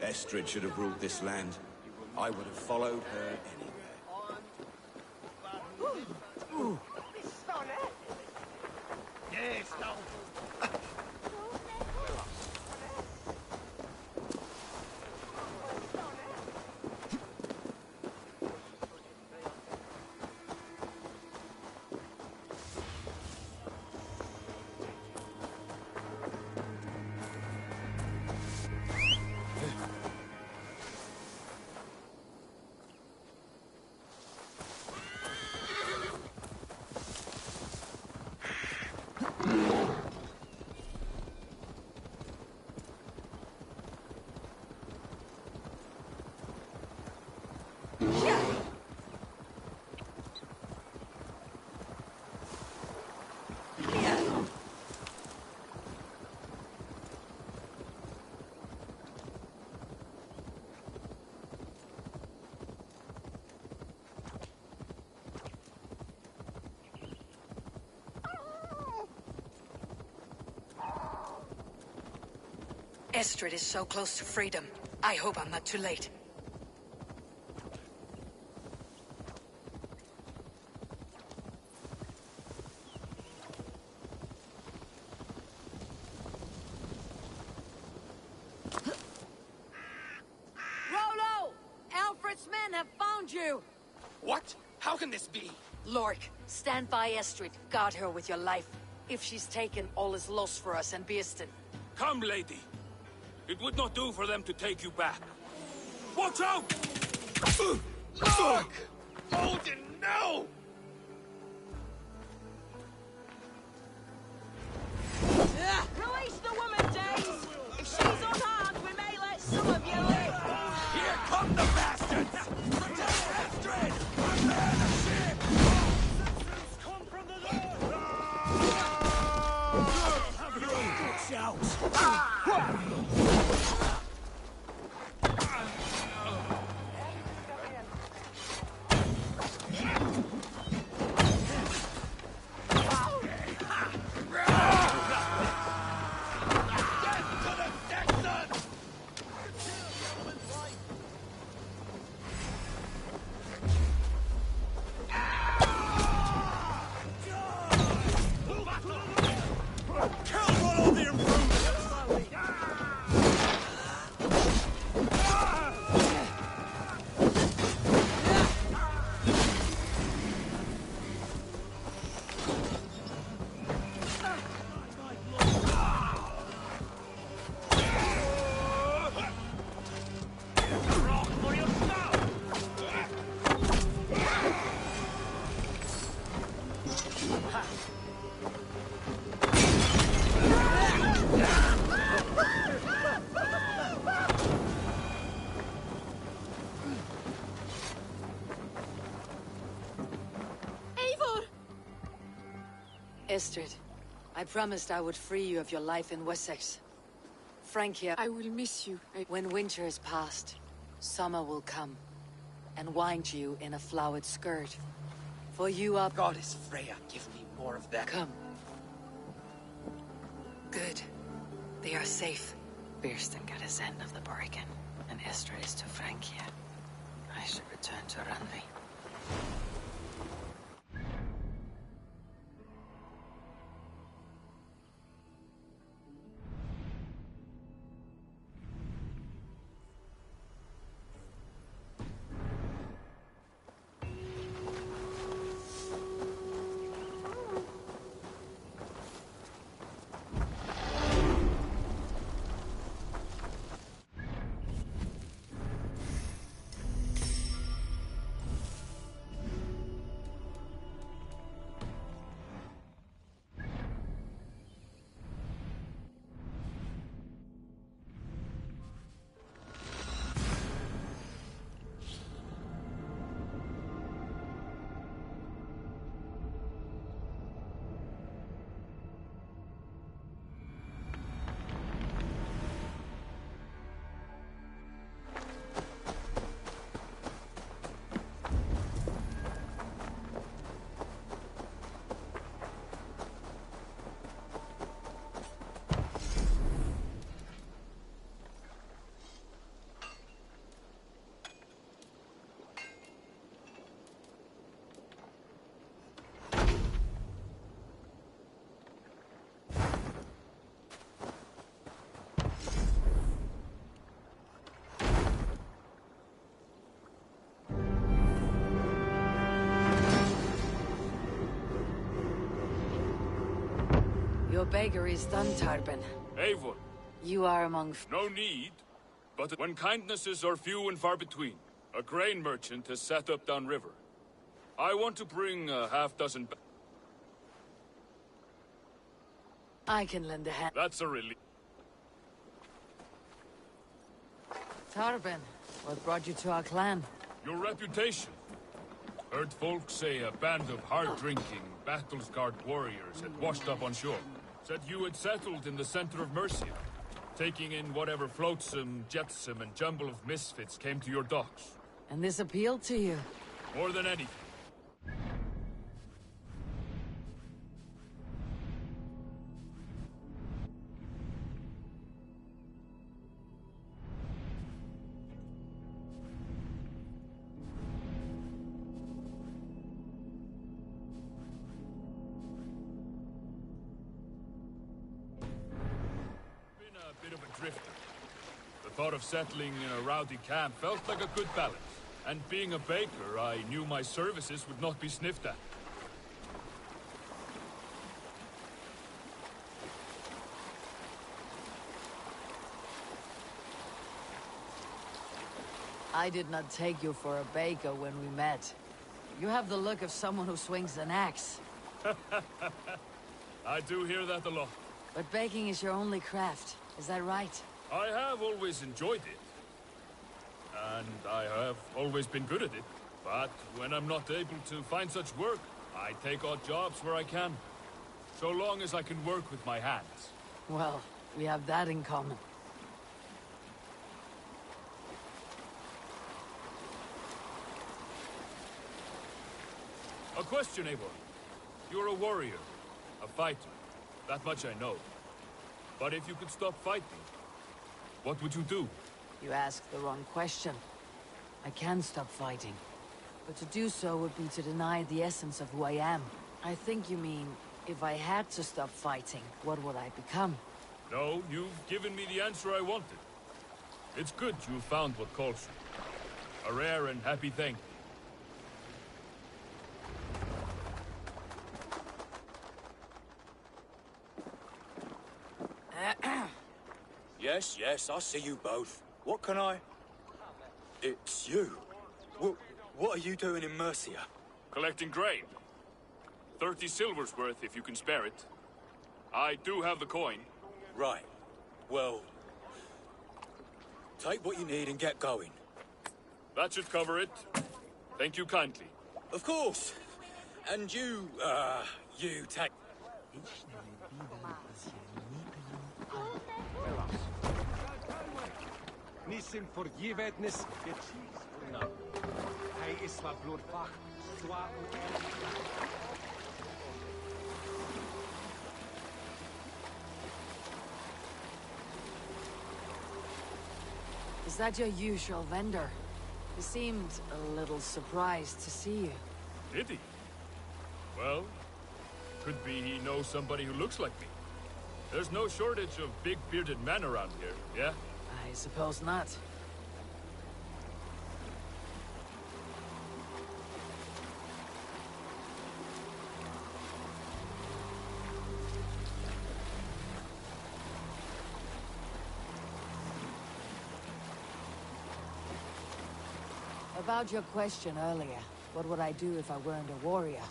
Estrid should have ruled this land. I would have followed her anywhere. Yes, no. Estrid is so close to freedom. I hope I'm not too late. Rollo! Alfred's men have found you! What? How can this be? Lork, stand by Estrid. Guard her with your life. If she's taken, all is lost for us and Bearston. Come, lady. It would not do for them to take you back. Watch out! Look! Odin, no! Release the woman, Danes! If she's unharmed, we may let some of you live! Here come the bastards! Protect Estrid! Prepare the ship! Citizens, come from the north! Have your own shouts! Estrid, I promised I would free you of your life in Wessex. Francia, I will miss you. When winter is past, summer will come, and wind you in a flowered skirt. For you are... Goddess Freya, give me more of that. Come. Good. They are safe. Birsten got his end of the bargain, and Estrid is to Francia. I should return to Randvi. Your beggar is done, Tarben. Eivor. You are among... No need. But when kindnesses are few and far between, a grain merchant has set up downriver. I want to bring a half-dozen... I can lend a hand. That's a relief. Tarben, what brought you to our clan? Your reputation. Heard folks say a band of hard-drinking, battle-scarred warriors had washed up on shore. Said you had settled in the center of Mercia, taking in whatever flotsam, jetsam, and jumble of misfits came to your docks. And this appealed to you? More than anything. The thought of settling in a rowdy camp felt like a good balance. And being a baker, I knew my services would not be sniffed at. I did not take you for a baker when we met. You have the look of someone who swings an axe. I do hear that a lot. But baking is your only craft, is that right? I have always enjoyed it. And I have always been good at it. But when I'm not able to find such work, I take odd jobs where I can. So long as I can work with my hands. Well, we have that in common. A question, Eivor. You're a warrior, a fighter. That much I know. But if you could stop fighting, what would you do? You asked the wrong question. I can stop fighting. But to do so would be to deny the essence of who I am. I think you mean, if I had to stop fighting, what would I become? No, you've given me the answer I wanted. It's good you found what calls you. A rare and happy thing. Yes, yes, I see you both. What can I... It's you. What are you doing in Mercia? Collecting grain. 30 silver's worth if you can spare it. I do have the coin. Right. Well... take what you need and get going. That should cover it. Thank you kindly. Of course. And you take... Nisim forgiveness, no. Hij is wat bloedbach. Is that your usual vendor? He seemed a little surprised to see you. Did he? Well, could be he knows somebody who looks like me. There's no shortage of big bearded men around here, yeah? I suppose not. About your question earlier, what would I do if I weren't a warrior?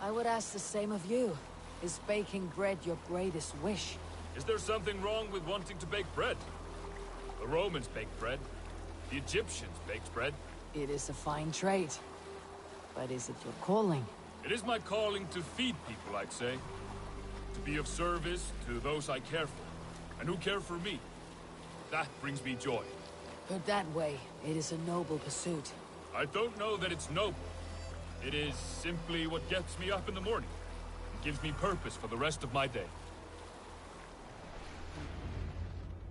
I would ask the same of you. Is baking bread your greatest wish? Is there something wrong with wanting to bake bread? The Romans baked bread. The Egyptians baked bread. It is a fine trade. But is it your calling? It is my calling to feed people, I'd say. To be of service to those I care for, and who care for me. That brings me joy. Put that way, it is a noble pursuit. I don't know that it's noble. It is simply what gets me up in the morning. It gives me purpose for the rest of my day.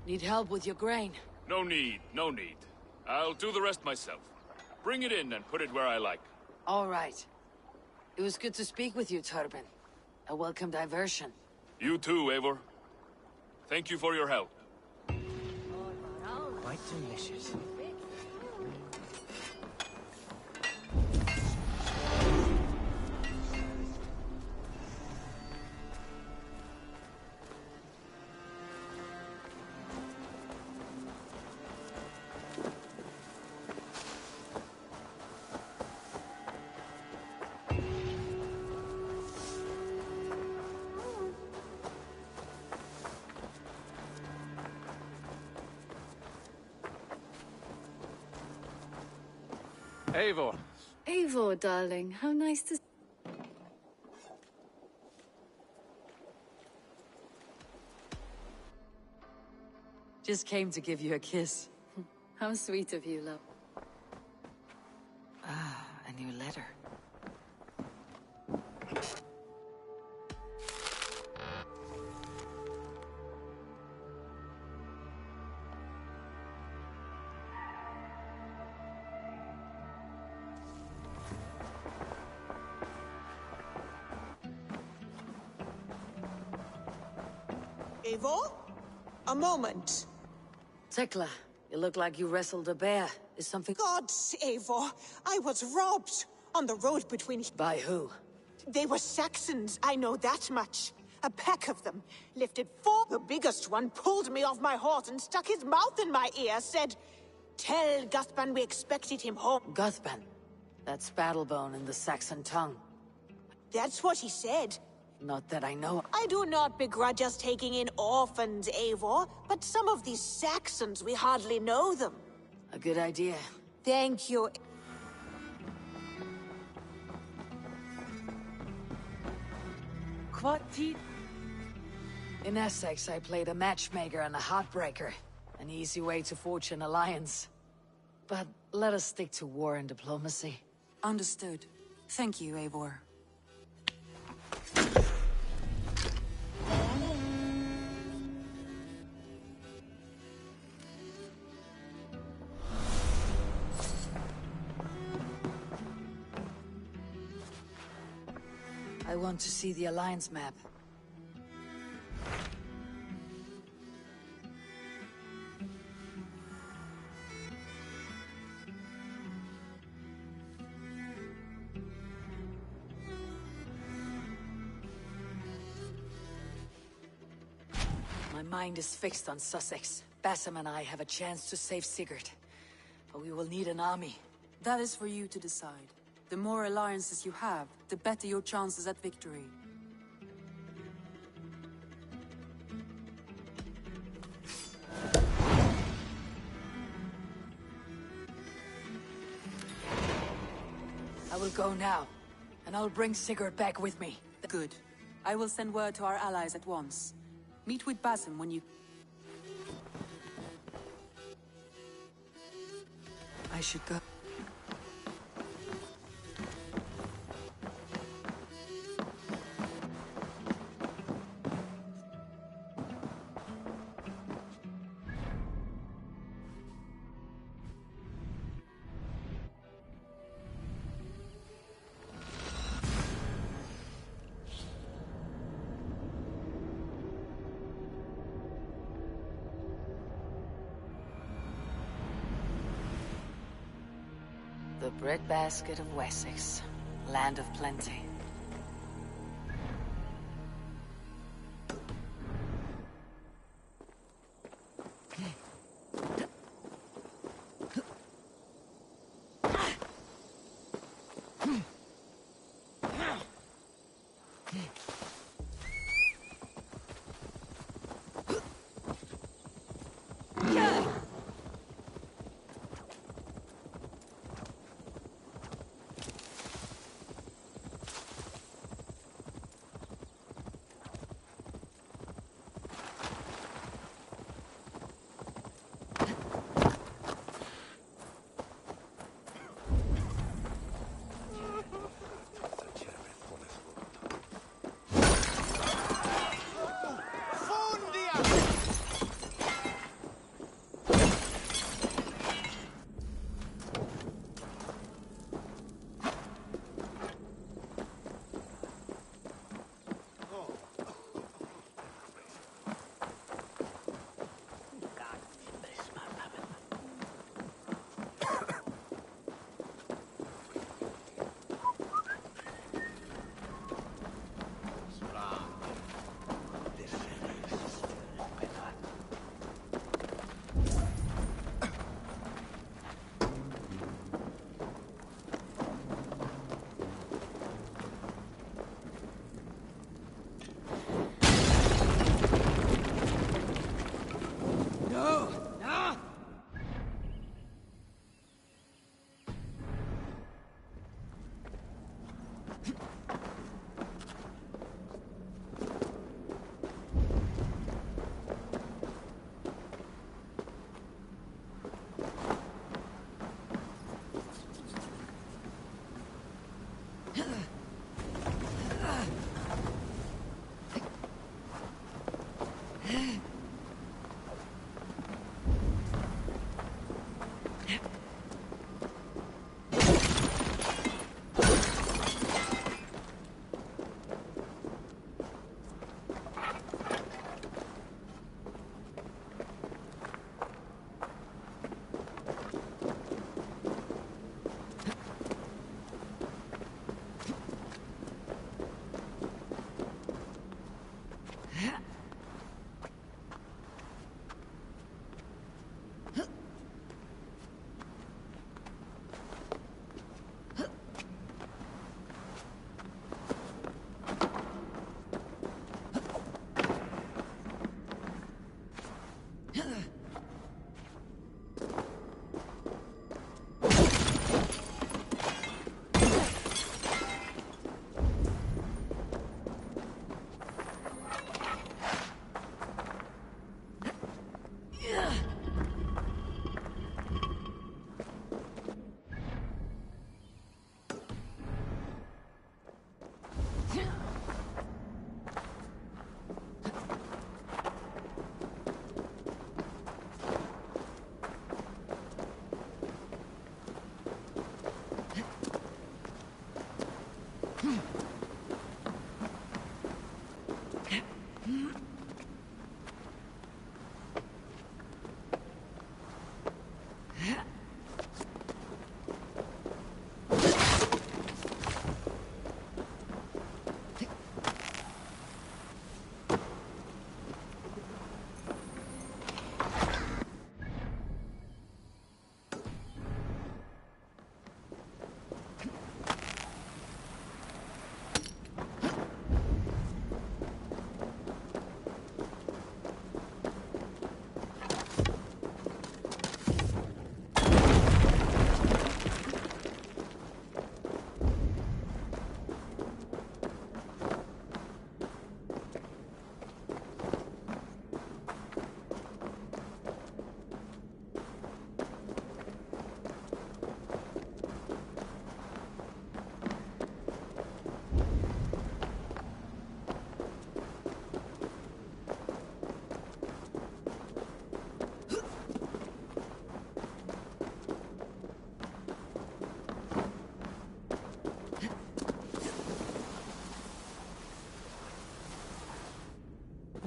Need help with your grain? No need, no need. I'll do the rest myself. Bring it in and put it where I like. All right. It was good to speak with you, Turbin. A welcome diversion. You too, Eivor. Thank you for your help. Quite delicious. Eivor. Eivor, darling, how nice to... Just came to give you a kiss. How sweet of you, love. Ah, a new letter. Eivor? A moment. Tekla, you look like you wrestled a bear. Is something... Gods, Eivor! I was robbed! On the road between... By who? They were Saxons, I know that much. A pack of them. Lifted four. The biggest one pulled me off my horse and stuck his mouth in my ear, said, "Tell Guthban we expected him home." Guthban? That's Battlebone in the Saxon tongue. That's what he said. Not that I know. I do not begrudge us taking in orphans, Eivor, but some of these Saxons, we hardly know them. A good idea. Thank you. In Essex, I played a matchmaker and a heartbreaker. An easy way to forge an alliance. But let us stick to war and diplomacy. Understood. Thank you, Eivor. I want to see the Alliance map. My mind is fixed on Sussex. Bassam and I have a chance to save Sigurd. But we will need an army. That is for you to decide. The more alliances you have, the better your chances at victory. I will go now, and I'll bring Sigurd back with me. Good. I will send word to our allies at once. Meet with Basim when you... I should go. The breadbasket of Wessex, land of plenty.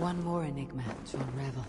One more enigma to unravel.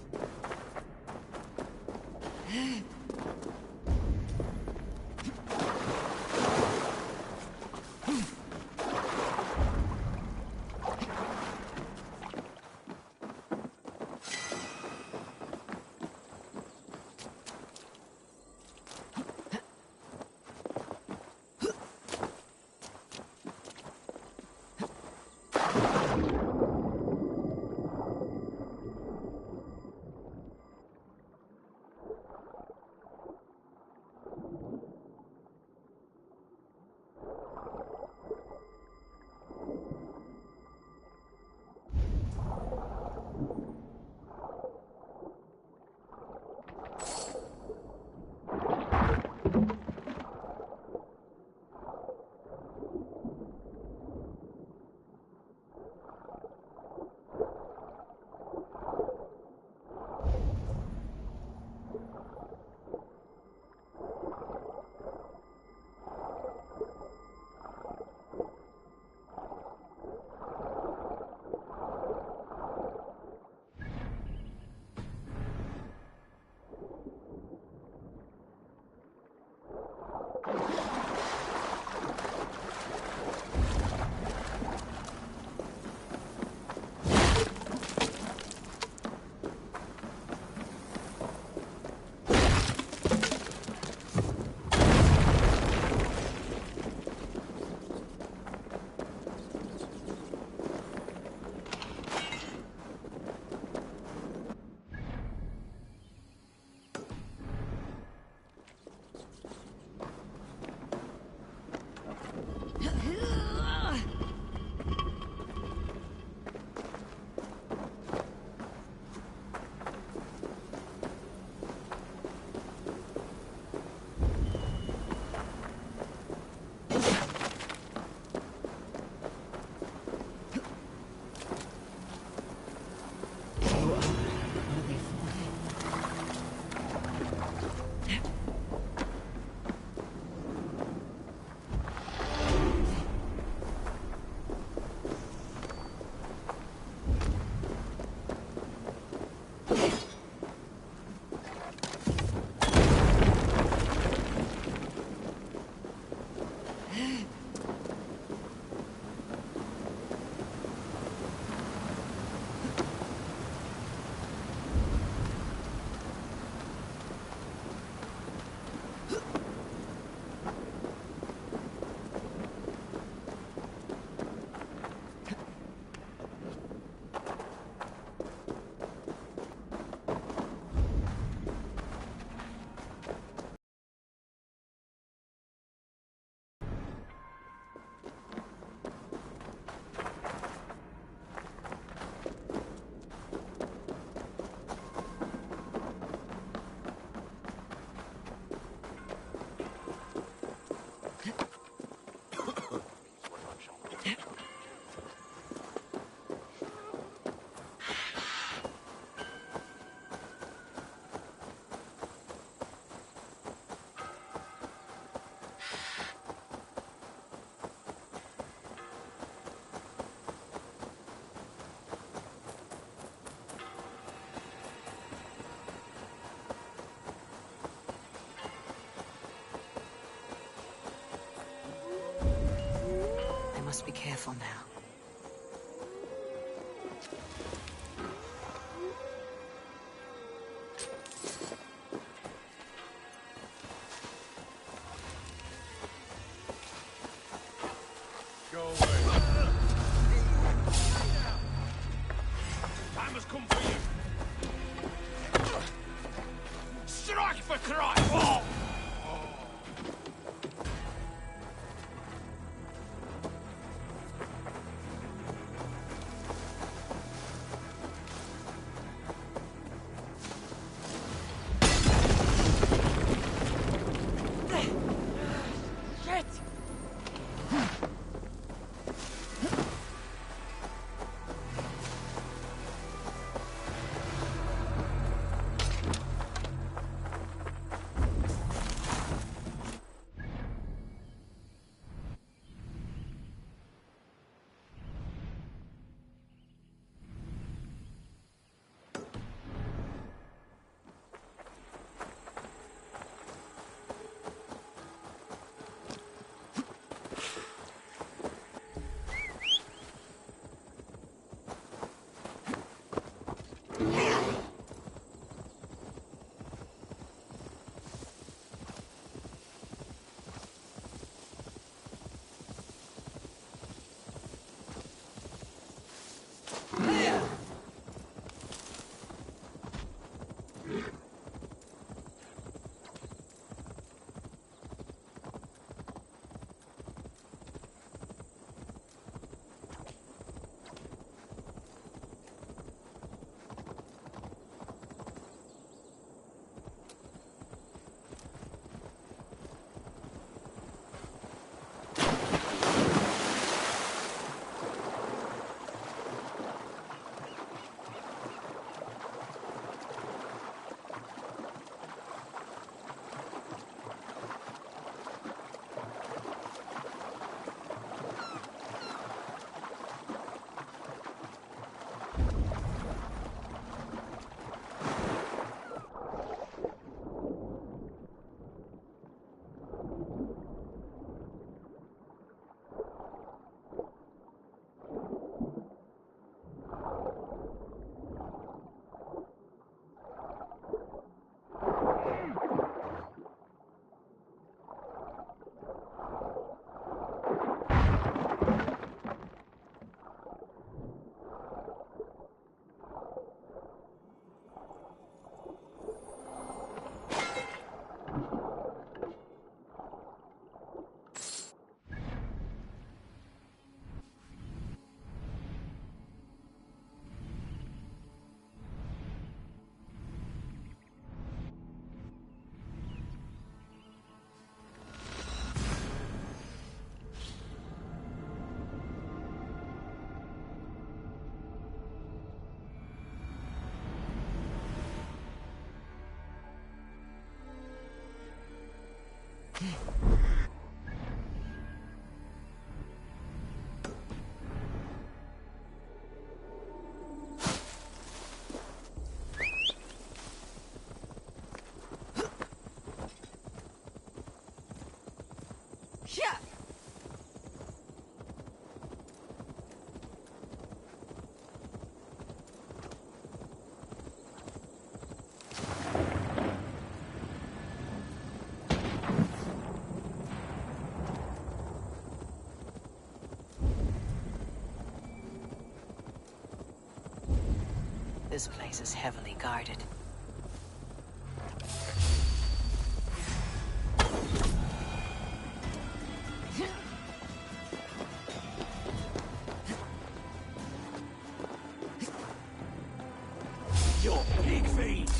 Must be careful now. Go away. Time has come for you. Strike for Christ! Oh! This place is heavily guarded. Your pig feet!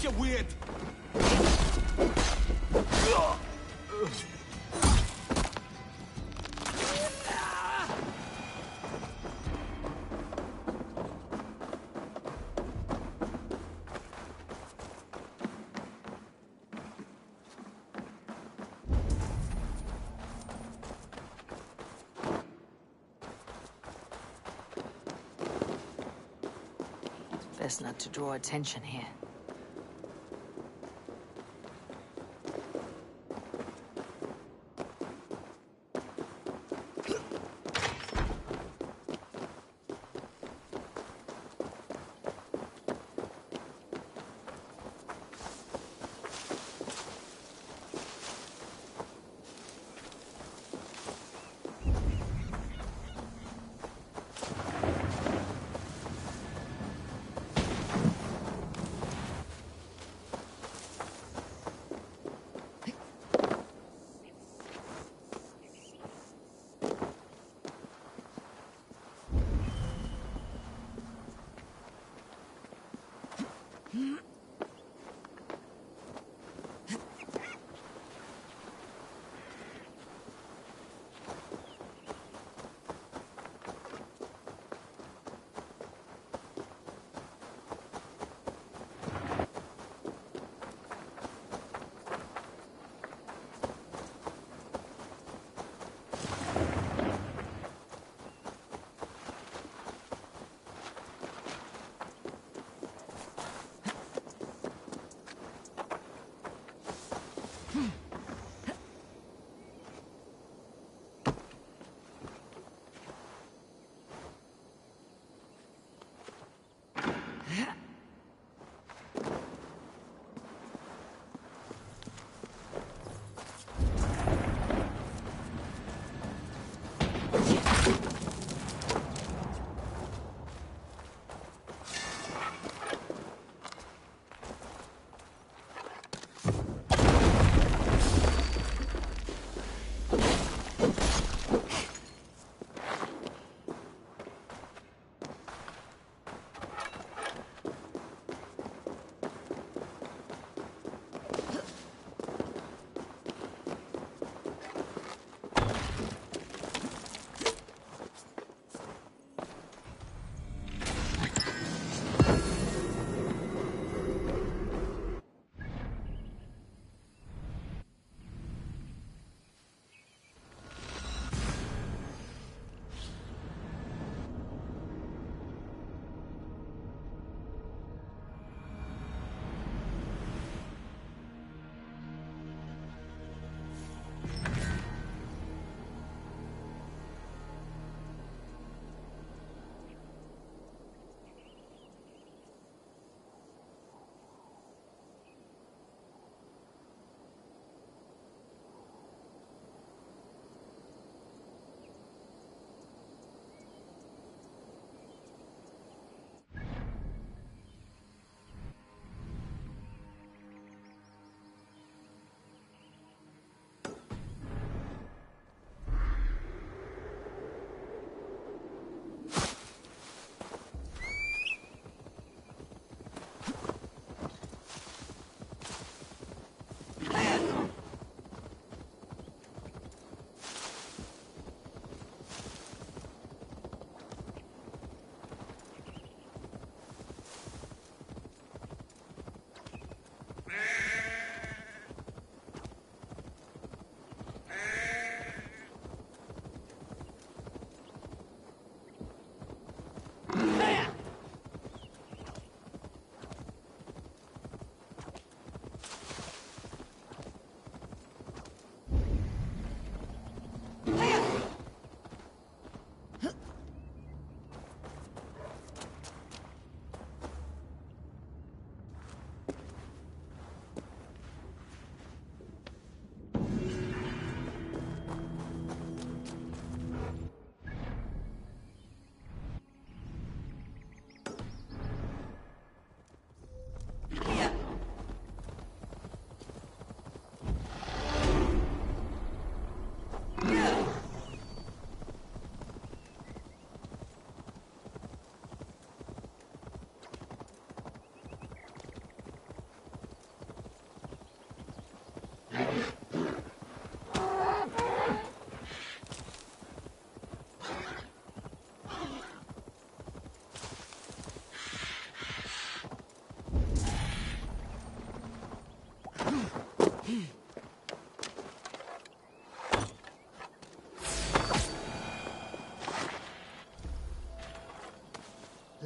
You weird! Best not to draw attention here.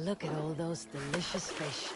Look at all those delicious fish.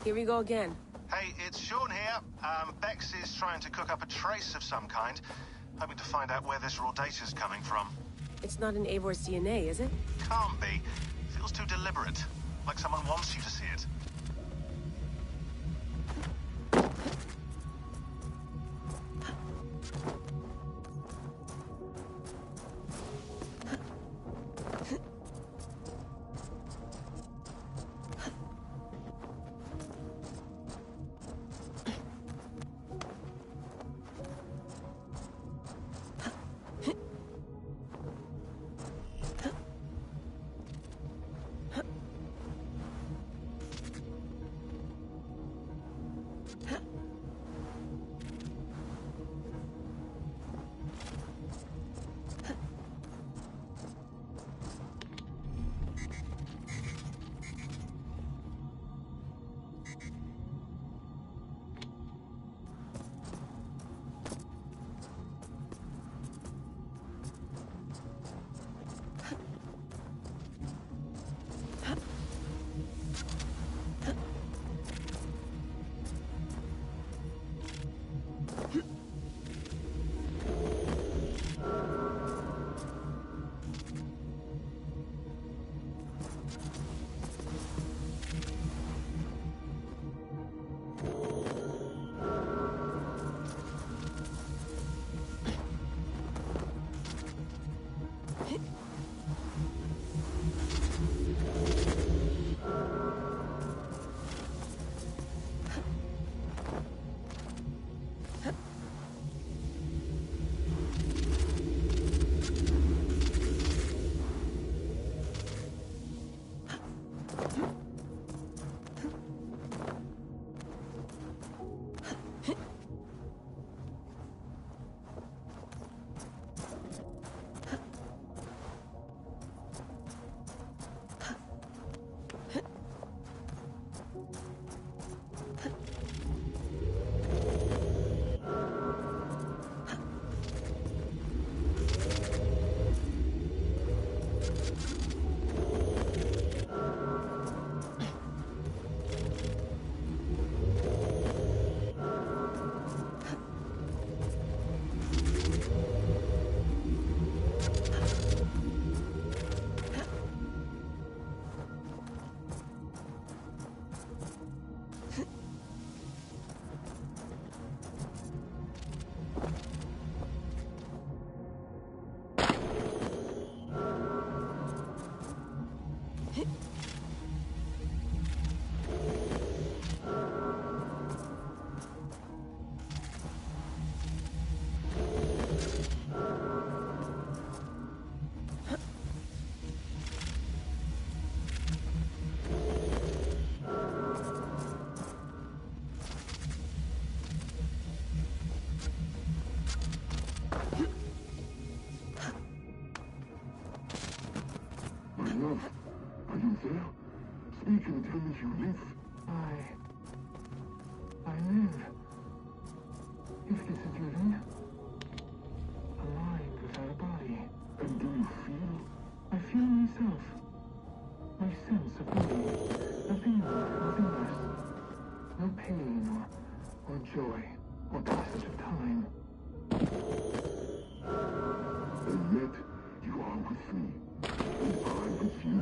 Here we go again. Hey, it's Sean here. Bex is trying to cook up a trace of some kind, hoping to find out where this raw data's coming from. It's not in Eivor's DNA, is it? Can't be. Feels too deliberate, like someone wants you to see it. can tell me you live. I live. If this is living, a mind without a body. And do you feel? I feel myself. My sense of being. Nothing more, nothing less. No pain or joy or passage of time. And yet, you are with me, and I with you.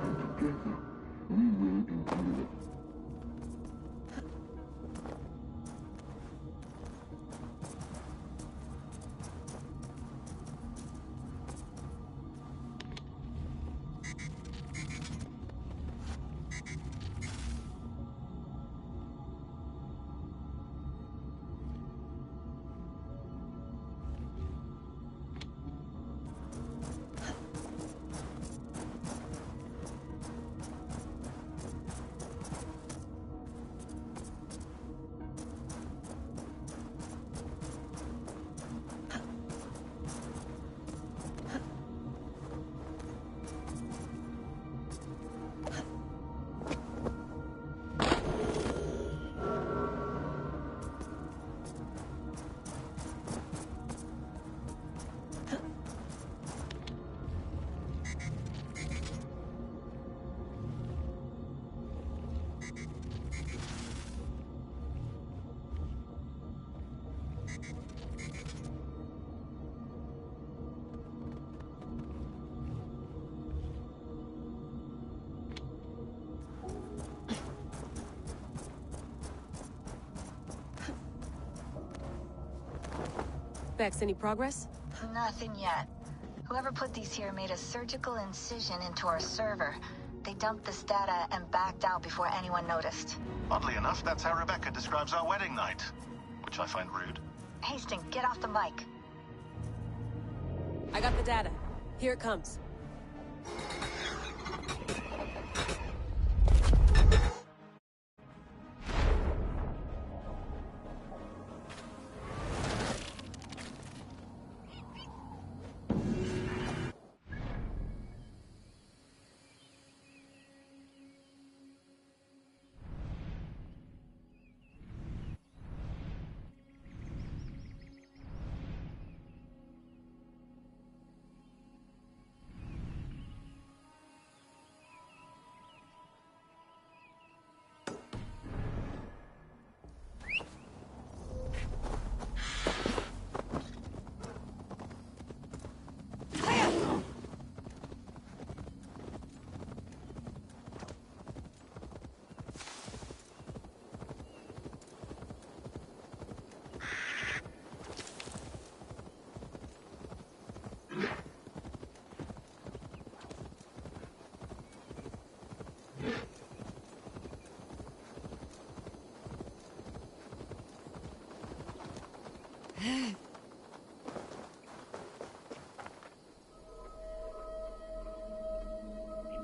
And together, we will endure. Bex, any progress? Nothing yet. Whoever put these here made a surgical incision into our server. They dumped this data and backed out before anyone noticed. Oddly enough, that's how Rebecca describes our wedding night, which I find rude. Hastings, get off the mic. I got the data. Here it comes.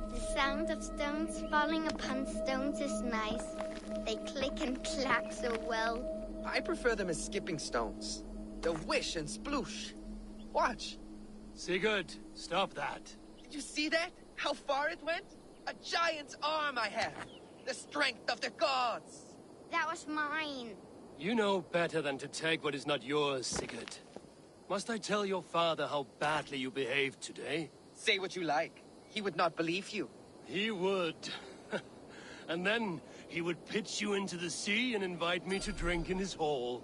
The sound of stones falling upon stones is nice. They click and clack so well. I prefer them as skipping stones. The whish and sploosh. Watch. Sigurd, stop that. Did you see that? How far it went? A giant's arm I have. The strength of the gods. That was mine. You know better than to take what is not yours, Sigurd. Must I tell your father how badly you behaved today? Say what you like. He would not believe you. He would. And then he would pitch you into the sea and invite me to drink in his hall.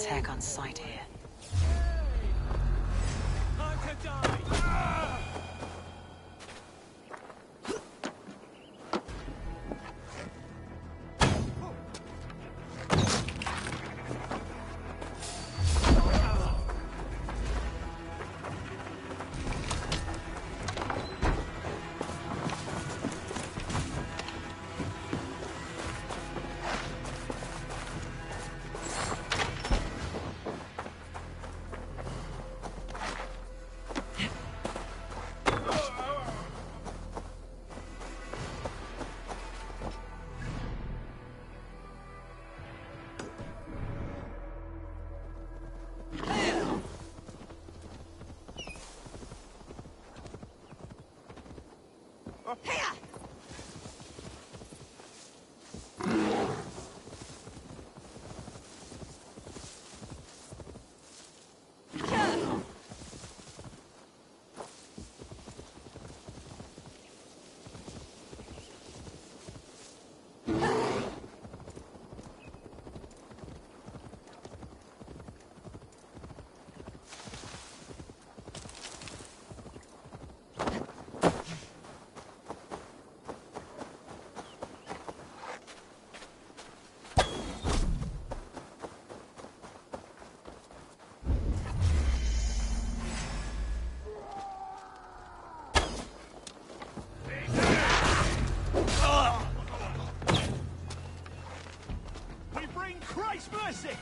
attack on sight here. Time to die! We bring Christ's mercy!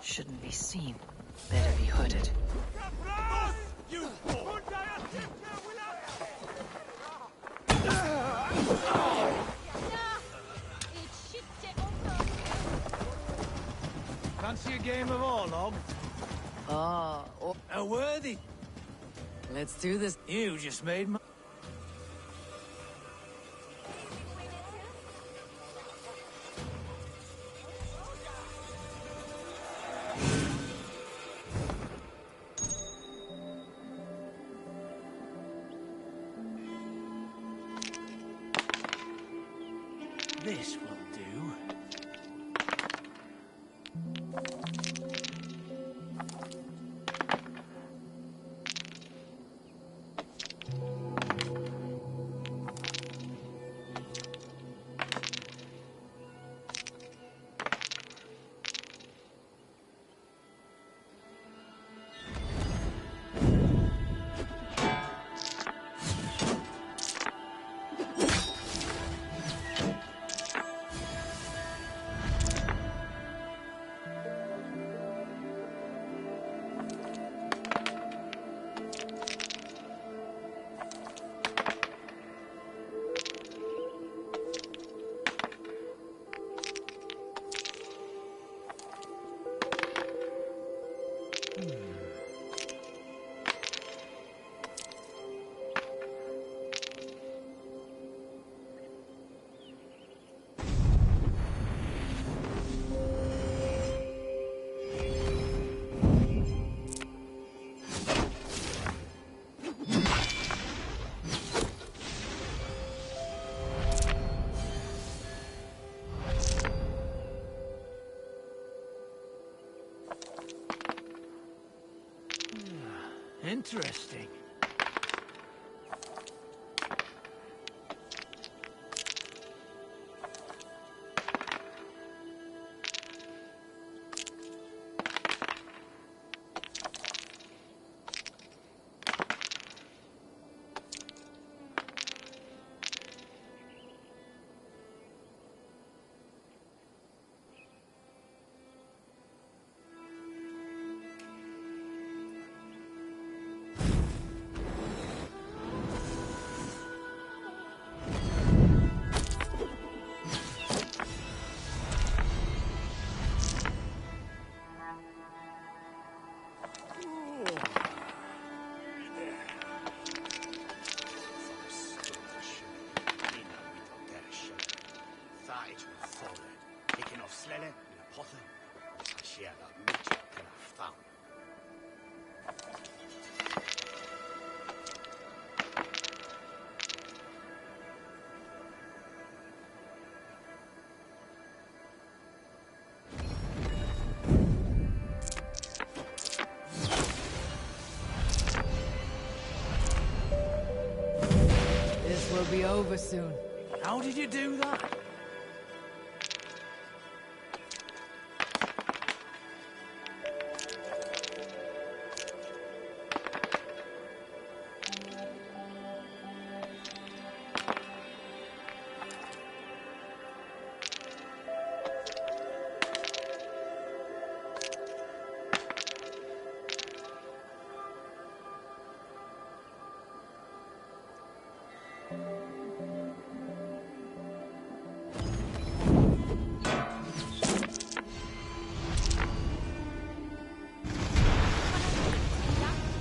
Shouldn't be seen. Better be hooded. Fancy a game of Orlog? A worthy. Let's do this. You just made my... This will do. Interesting. This will be over soon. How did you do that?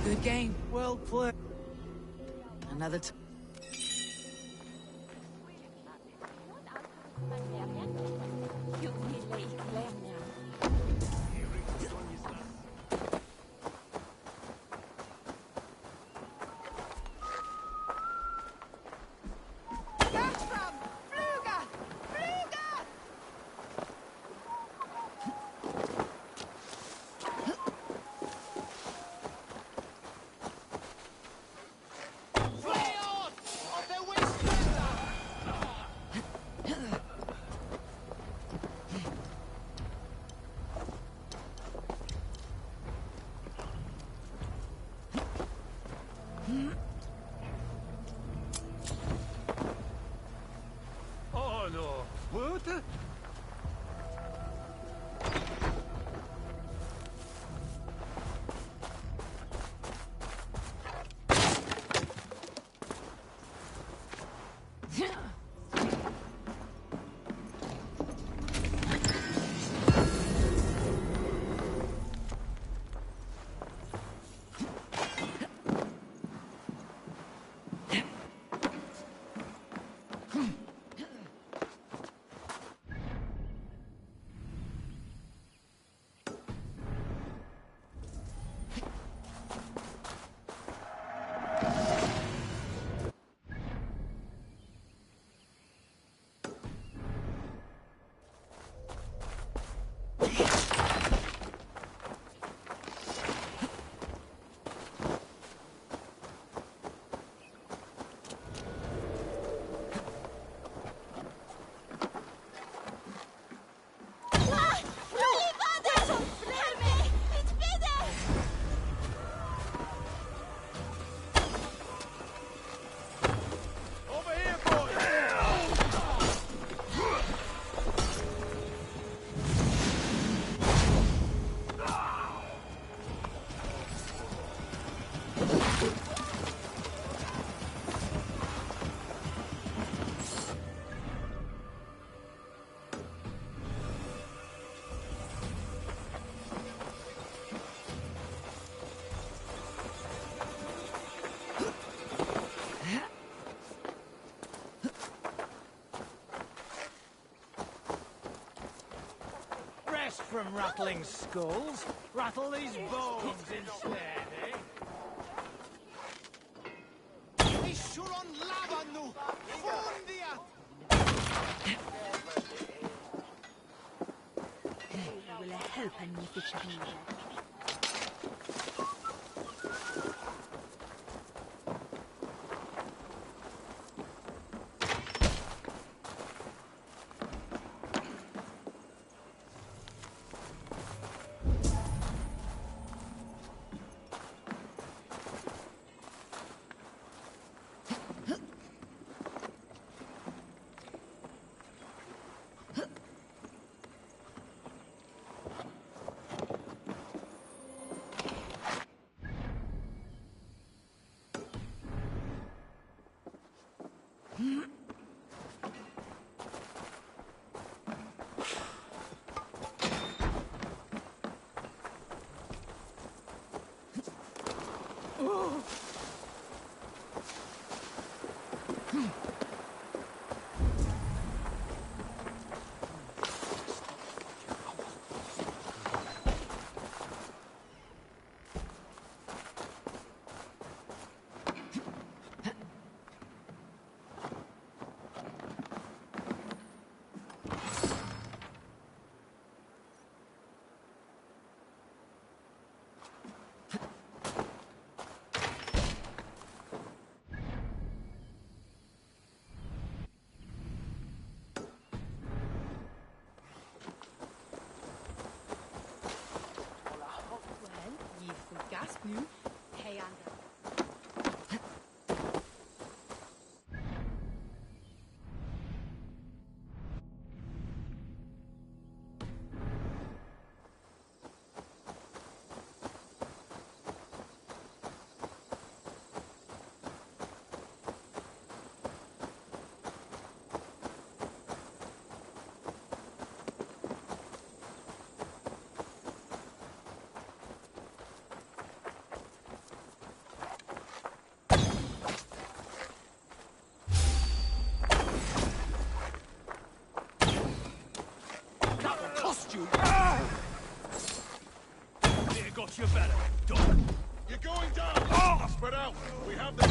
Good game. Well played. Another Oh no. What? from rattling skulls. Rattle these bones instead, eh? Ishurun lavanu! Fundia! Will help any fish Gasp nu. Hey, you! Here got you better, dog. You're going down! Spread out! We have the...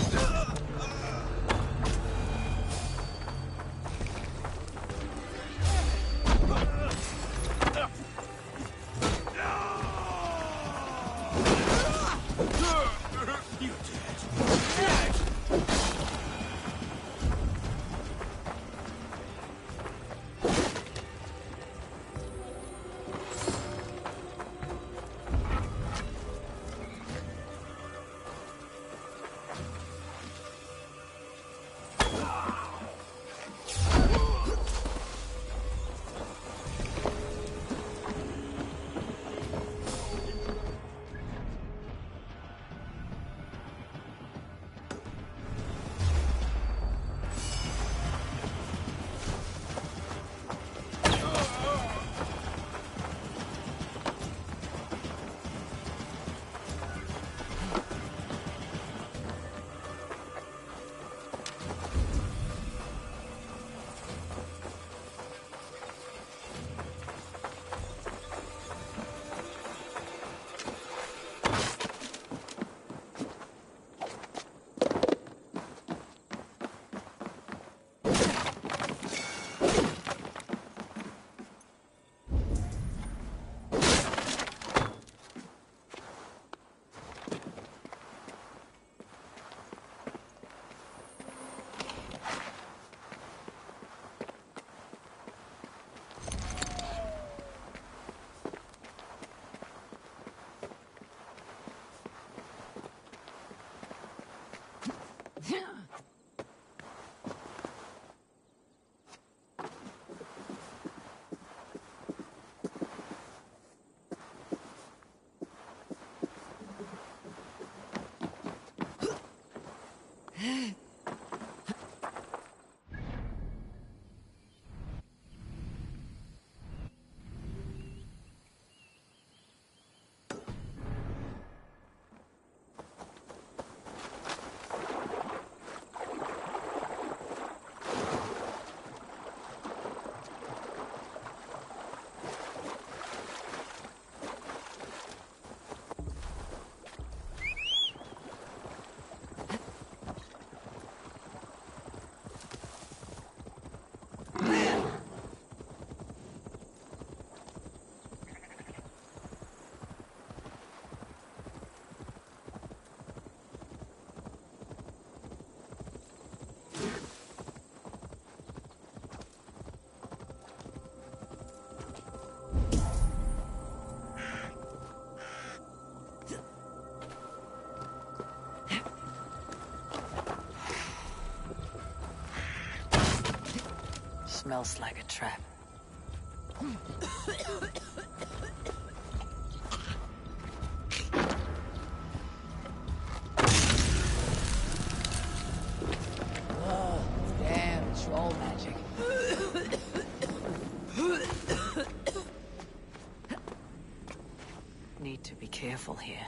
You're dead. smells like a trap. Oh, damn, troll magic. Need to be careful here.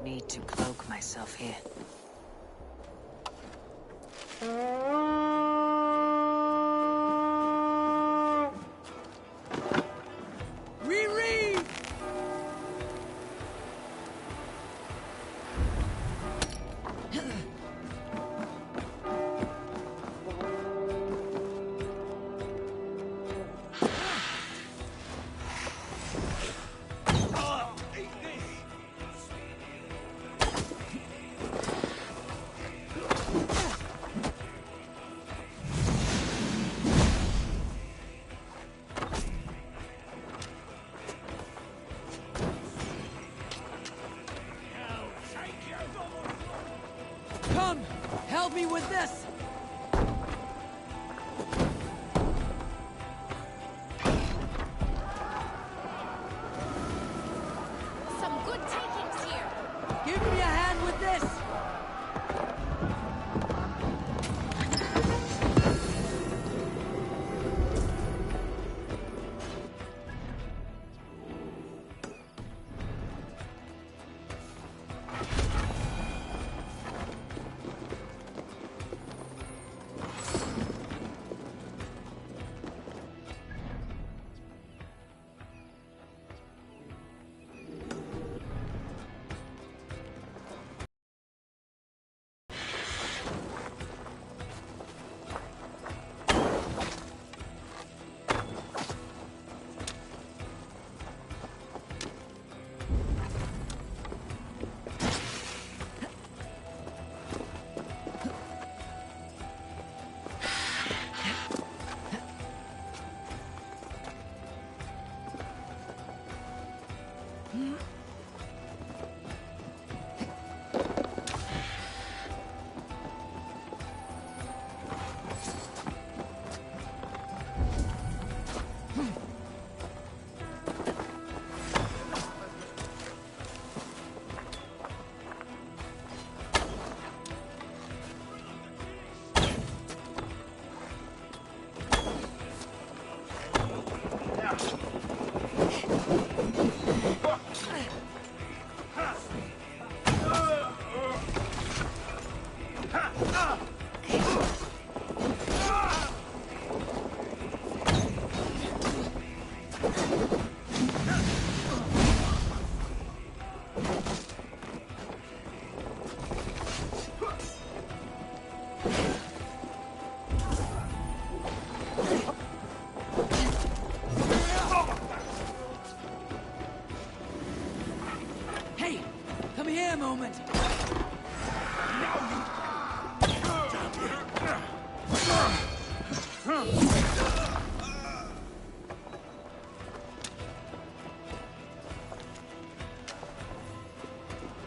Need to cloak myself here. Riri! help me with this! Some good takings here! Give me a hand with this!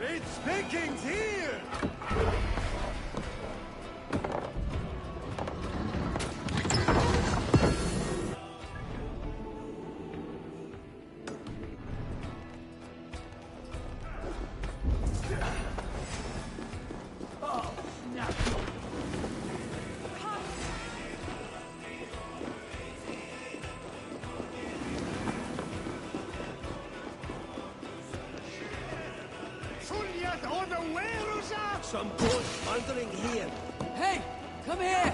It's pickings here! Oh, snap! Some boat wandering here. Hey! Come here!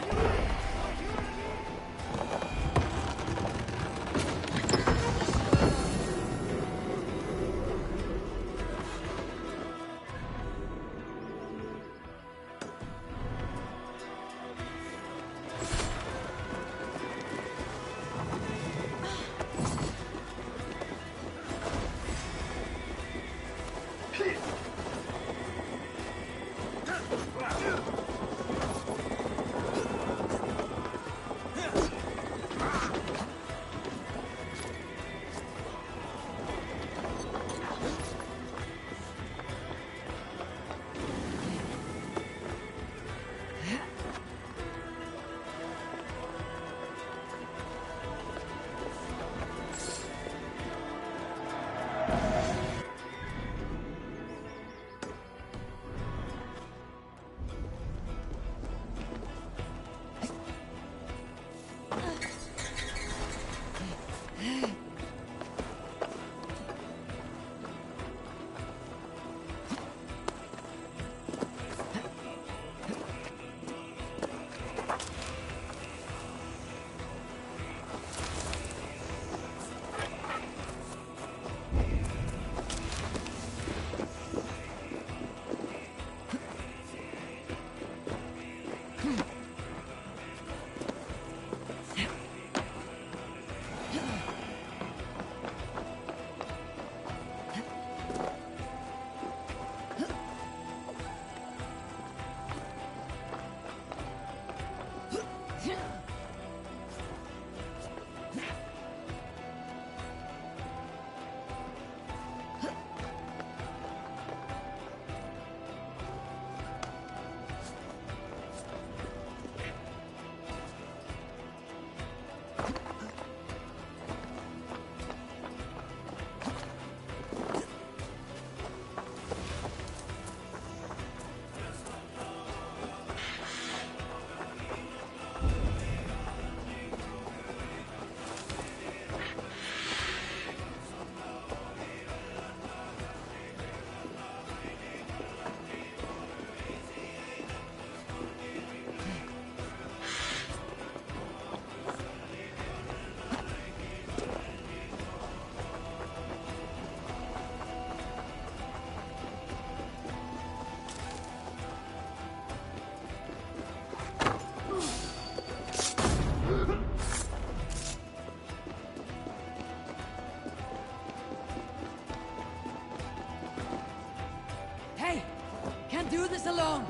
do this alone.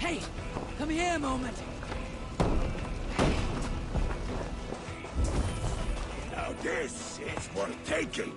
Hey, come here a moment. Now this is worth taking.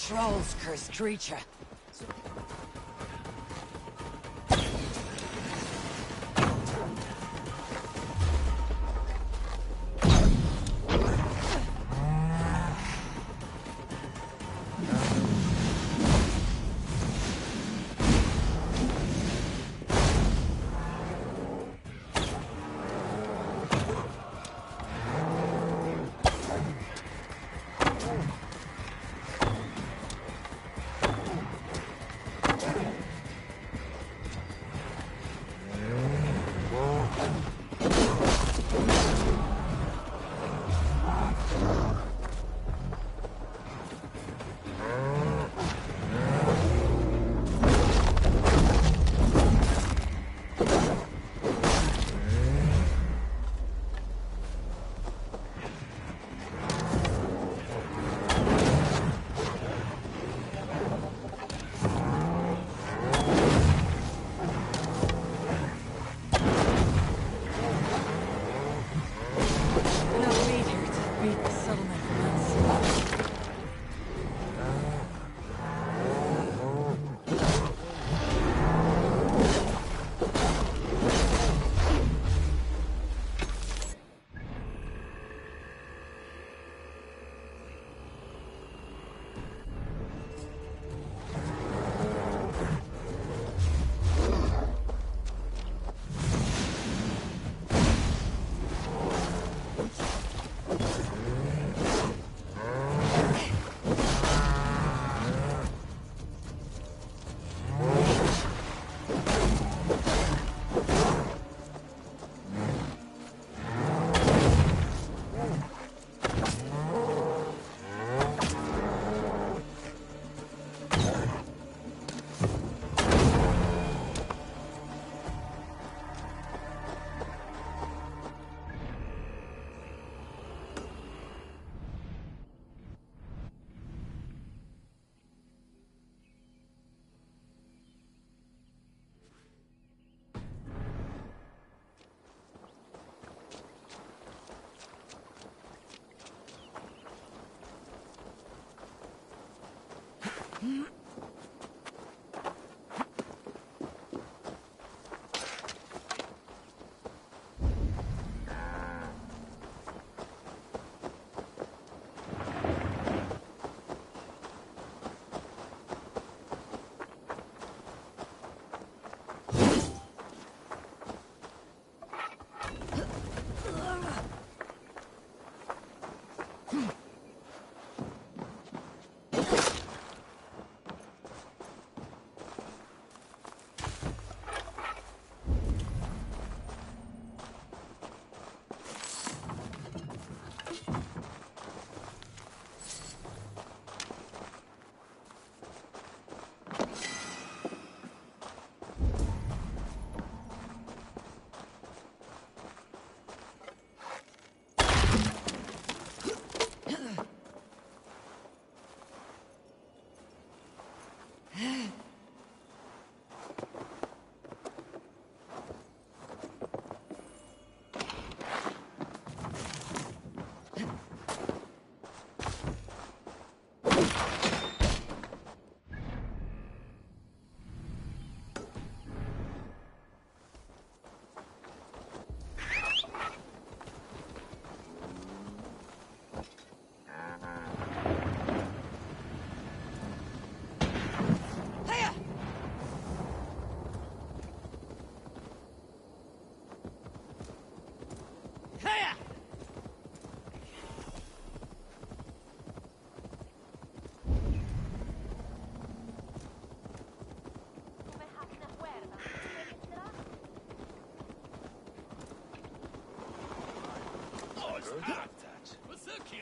Trolls, cursed creature.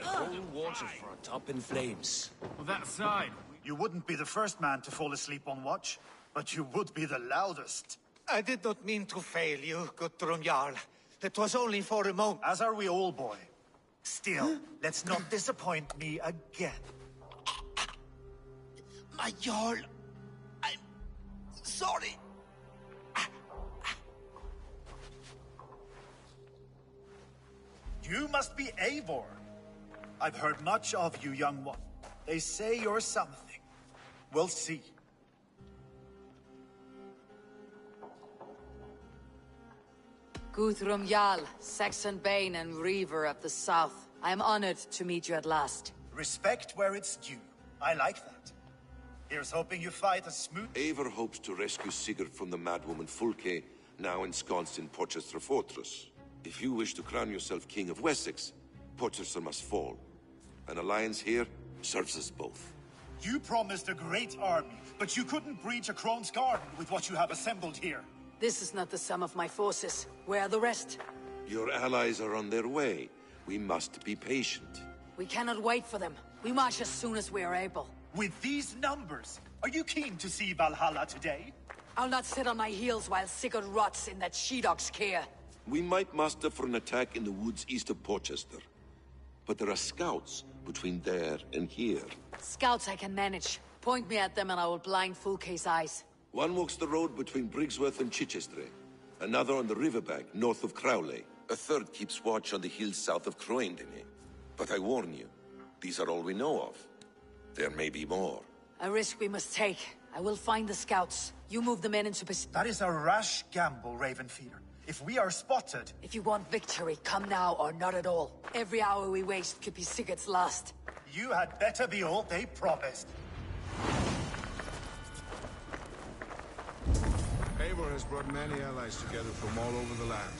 Whole waterfront up in flames. Well, that aside, you wouldn't be the first man to fall asleep on watch, but you would be the loudest. I did not mean to fail you, Guthrum Jarl. It was only for a moment. As are we all, boy. Still, let's not disappoint me again. My Jarl, I'm sorry. You must be Eivor. I've heard much of you, young one. They say you're something. We'll see. Guthrum Jarl, Saxon Bane and Reaver of the South. I am honored to meet you at last. Respect where it's due. I like that. Here's hoping you fight a smooth... Eivor hopes to rescue Sigurd from the madwoman Fulke, now ensconced in Porchester Fortress. If you wish to crown yourself King of Wessex, Porchester must fall. An alliance here serves us both. You promised a great army, but you couldn't breach a Crone's Garden with what you have assembled here. This is not the sum of my forces. Where are the rest? Your allies are on their way. We must be patient. We cannot wait for them. We march as soon as we are able. With these numbers, are you keen to see Valhalla today? I'll not sit on my heels while Sigurd rots in that she-dog's care. We might muster for an attack in the woods east of Porchester. But there are scouts between there and here. Scouts I can manage. Point me at them and I will blind Fulke's eyes. One walks the road between Briggsworth and Chichester. Another on the riverbank north of Crowley. A third keeps watch on the hills south of Croendene. But I warn you, these are all we know of. There may be more. A risk we must take. I will find the scouts. You move the men into position. That is a rash gamble, Ravenfeeder. If we are spotted... If you want victory, come now or not at all. Every hour we waste could be Sigurd's last. You had better be all they promised. Eivor has brought many allies together from all over the land.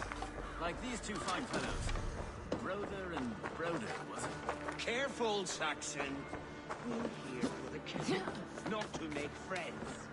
Like these two fine fellows. Broder and Broder, was it? Careful, Saxon. We're here for the kill, not to make friends.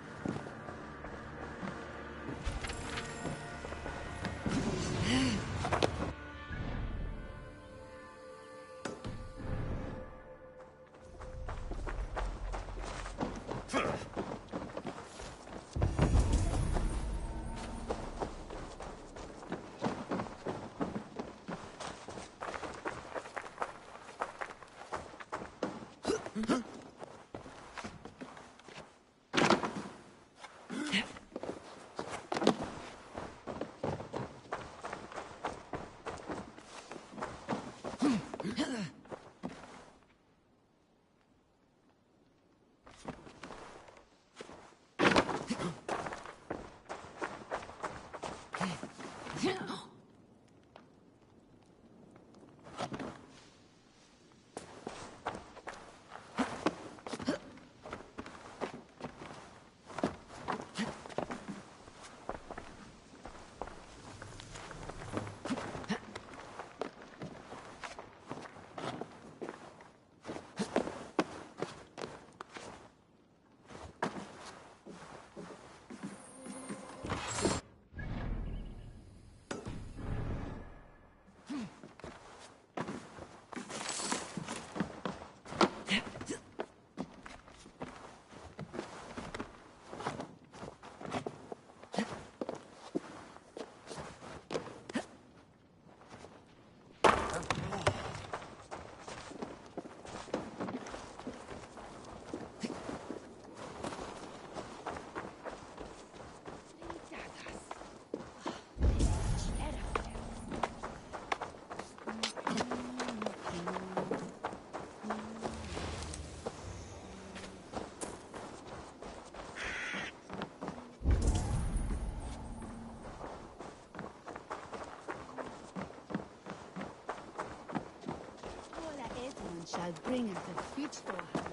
shall bring him to fit for her.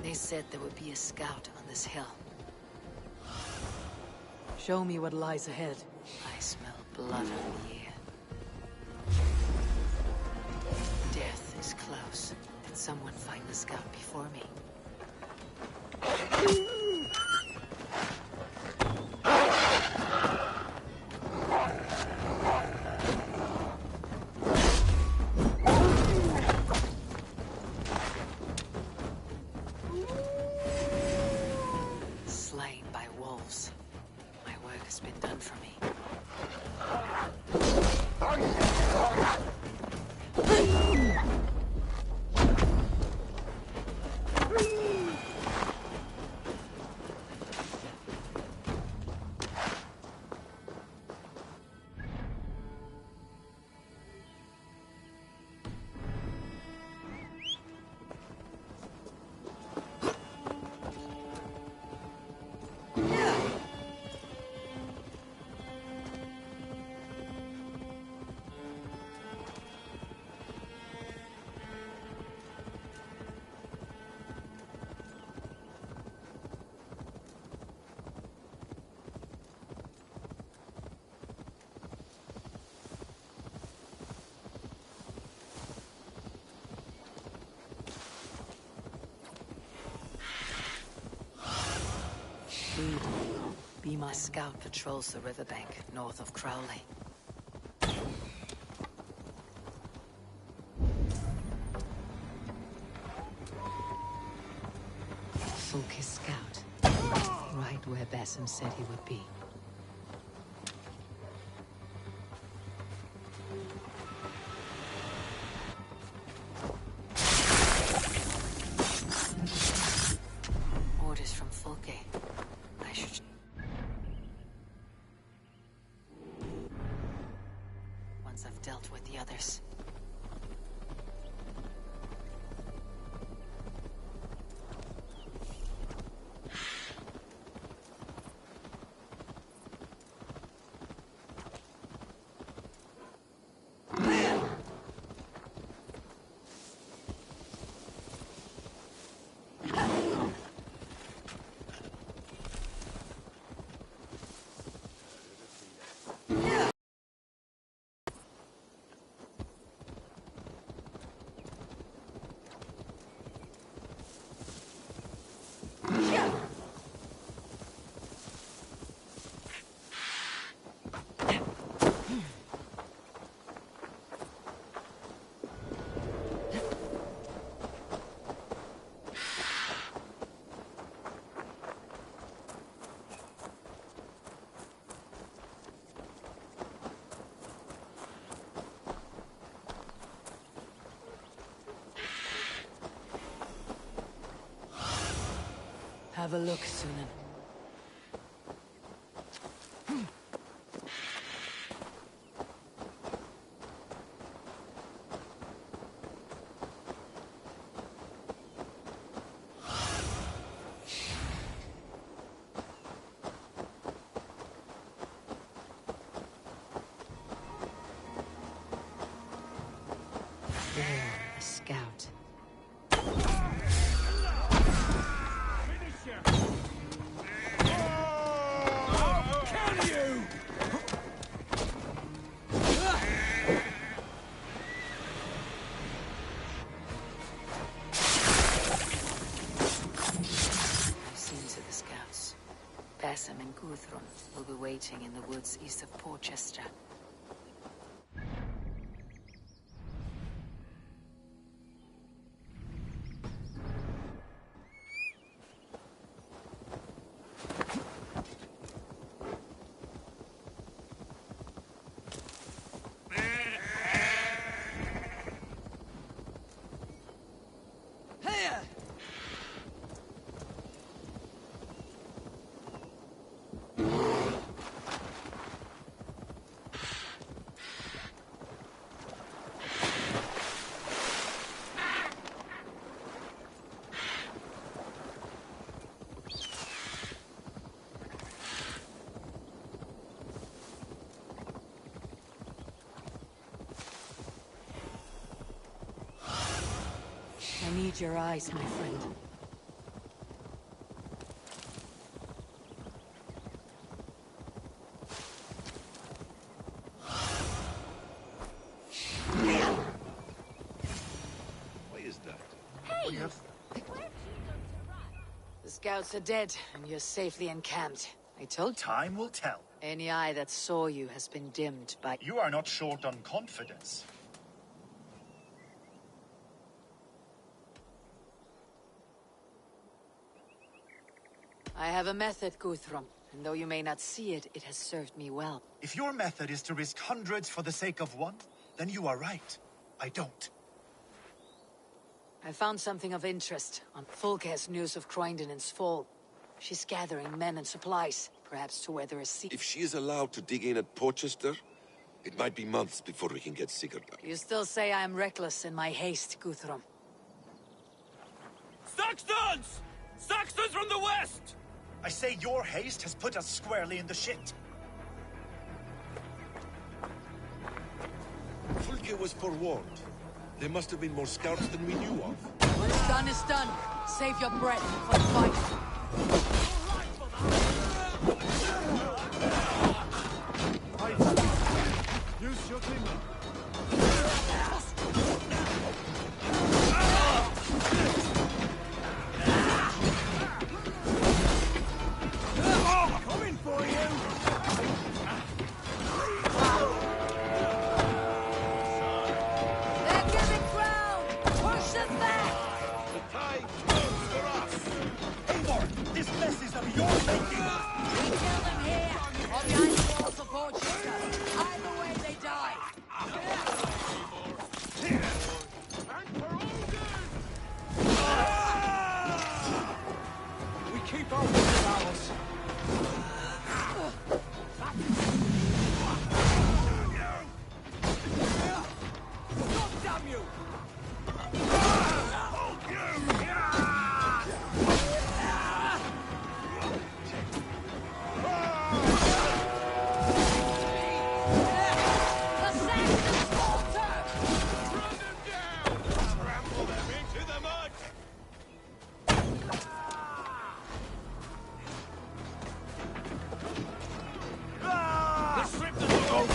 They said there would be a scout on this hill. Show me what lies ahead. I smell blood on the air. Death is close. Did someone find the scout before me? Slain by wolves. My work has been done for me. Be my scout patrols the riverbank north of Crowley. Focus scout. Right where Basim said he would be. Orders from Fulke. I should... Once I've dealt with the others. have a look, Sunan. A scout. Basim and Guthrum will be waiting in the woods east of Porchester. I need your eyes, my friend. What is that? Hey! The scouts are dead, and you're safely encamped. I told you. Time will tell. Any eye that saw you has been dimmed by... You are not short on confidence. I have a method, Guthrum, and though you may not see it, it has served me well. If your method is to risk hundreds for the sake of one, then you are right. I don't. I found something of interest on Fulke has news of Croydon's fall. She's gathering men and supplies, perhaps to weather a sea. If she is allowed to dig in at Porchester, it might be months before we can get Sigurd back. You still say I am reckless in my haste, Guthrum. Saxons! Saxons from the west! I say your haste has put us squarely in the shit. Fulke was forewarned. There must have been more scouts than we knew of. What's done is done. Save your breath for the fight. Use your timber. Coming for you! They're giving ground! Push us back! The tide turns for us! Eivor, this mess is of your making! We kill them here, or behind the walls of Porchester. Either way, they die. We keep our word of ours. God damn you! The Saxons falter! Run them down! Trample them into the mud! Let's rip the door!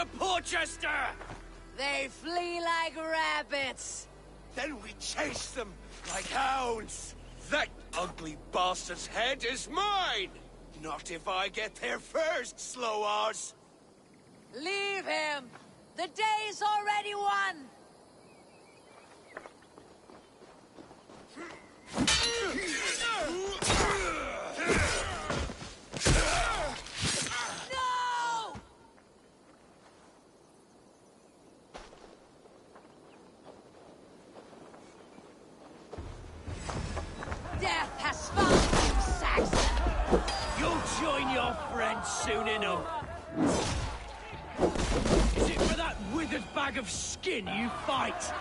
to Porchester! They flee like rabbits. Then we chase them like hounds. That ugly bastard's head is mine! Not if I get there first, slow-arse! Leave him! The day's already won! No! Death has found you, Saxon! You'll join your friends soon enough. Is it for that withered bag of skin you fight?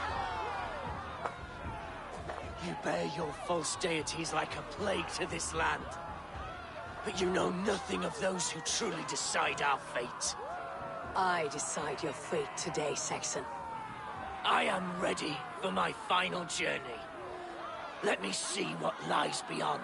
You bear your false deities like a plague to this land. But you know nothing of those who truly decide our fate. I decide your fate today, Saxon. I am ready for my final journey. Let me see what lies beyond.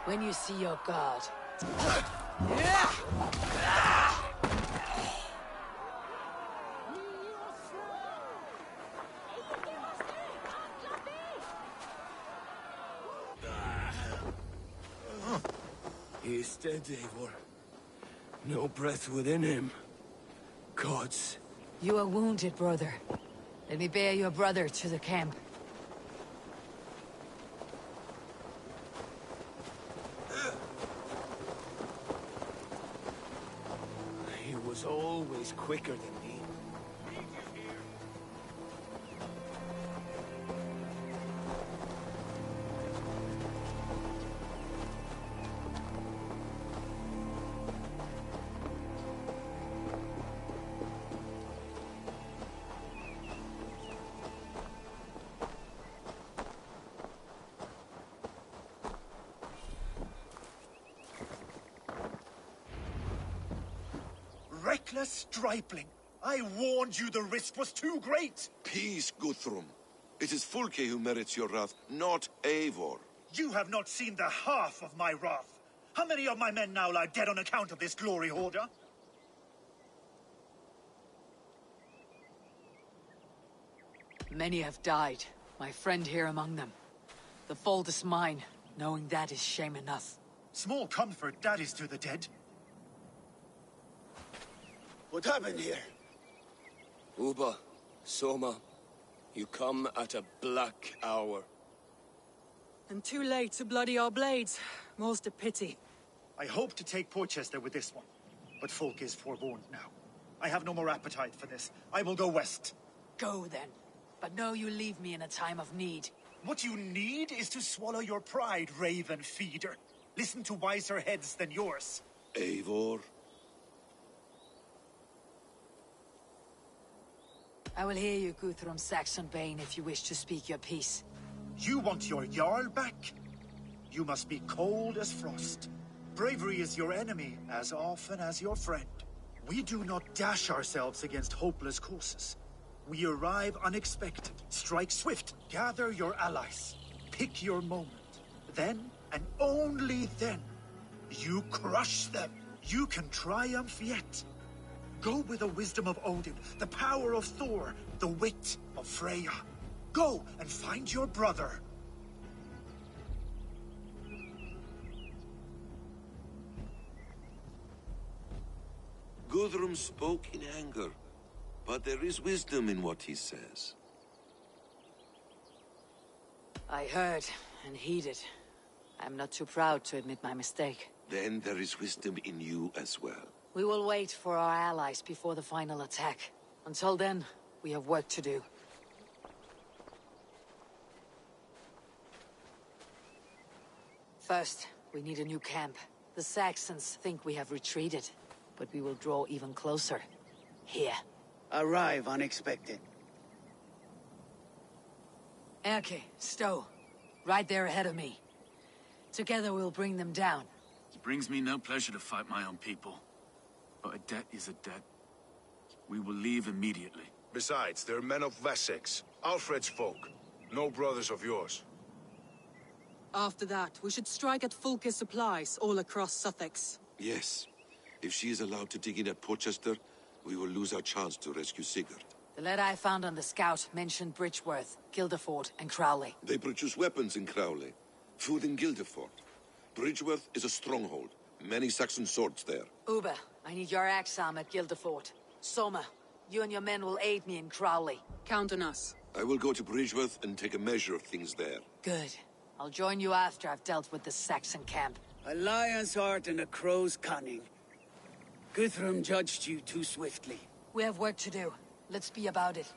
When you see your god. He is dead, Eivor. No breath within him. Gods. You are wounded, brother. Let me bear your brother to the camp. He was always quicker than me. Reckless stripling! I warned you the risk was too great! Peace, Guthrum. It is Fulke who merits your wrath, not Eivor. You have not seen the half of my wrath. How many of my men now lie dead on account of this glory hoarder? Many have died, my friend here among them. The fault is mine, knowing that is shame enough. Small comfort that is to the dead. What happened here? Uba, Soma, you come at a black hour. And too late to bloody our blades. More's the pity. I hope to take Porchester with this one, but folk is forewarned now. I have no more appetite for this. I will go west. Go then, but know you leave me in a time of need. What you need is to swallow your pride, raven feeder. Listen to wiser heads than yours. Eivor? I will hear you, Guthrum Saxon Bane, if you wish to speak your piece. You want your Jarl back? You must be cold as frost. Bravery is your enemy as often as your friend. We do not dash ourselves against hopeless courses. We arrive unexpected, strike swift, gather your allies, pick your moment. Then, and only then, you crush them. You can triumph yet. Go with the wisdom of Odin, the power of Thor, the wit of Freya. Go and find your brother. Guthrum spoke in anger, but there is wisdom in what he says. I heard and heeded. I'm not too proud to admit my mistake. Then there is wisdom in you as well. We will wait for our allies before the final attack. Until then, we have work to do. First, we need a new camp. The Saxons think we have retreated, but we will draw even closer. Here. Arrive unexpected. Erke, Stowe. Right there ahead of me. Together we'll bring them down. It brings me no pleasure to fight my own people. But a debt is a debt. We will leave immediately. Besides, they're men of Wessex, Alfred's folk. No brothers of yours. After that, we should strike at Fulke's supplies all across Sussex. Yes. If she is allowed to dig in at Portchester, we will lose our chance to rescue Sigurd. The letter I found on the scout mentioned Bridgeworth, Guildeford, and Crowley. They produce weapons in Crowley, food in Guildeford. Bridgeworth is a stronghold. Many Saxon swords there. Uber, I need your axe arm at Guildeford. Soma, you and your men will aid me in Crowley. Count on us. I will go to Bridgeworth and take a measure of things there. Good. I'll join you after I've dealt with the Saxon camp. A lion's heart and a crow's cunning. Guthrum judged you too swiftly. We have work to do. Let's be about it.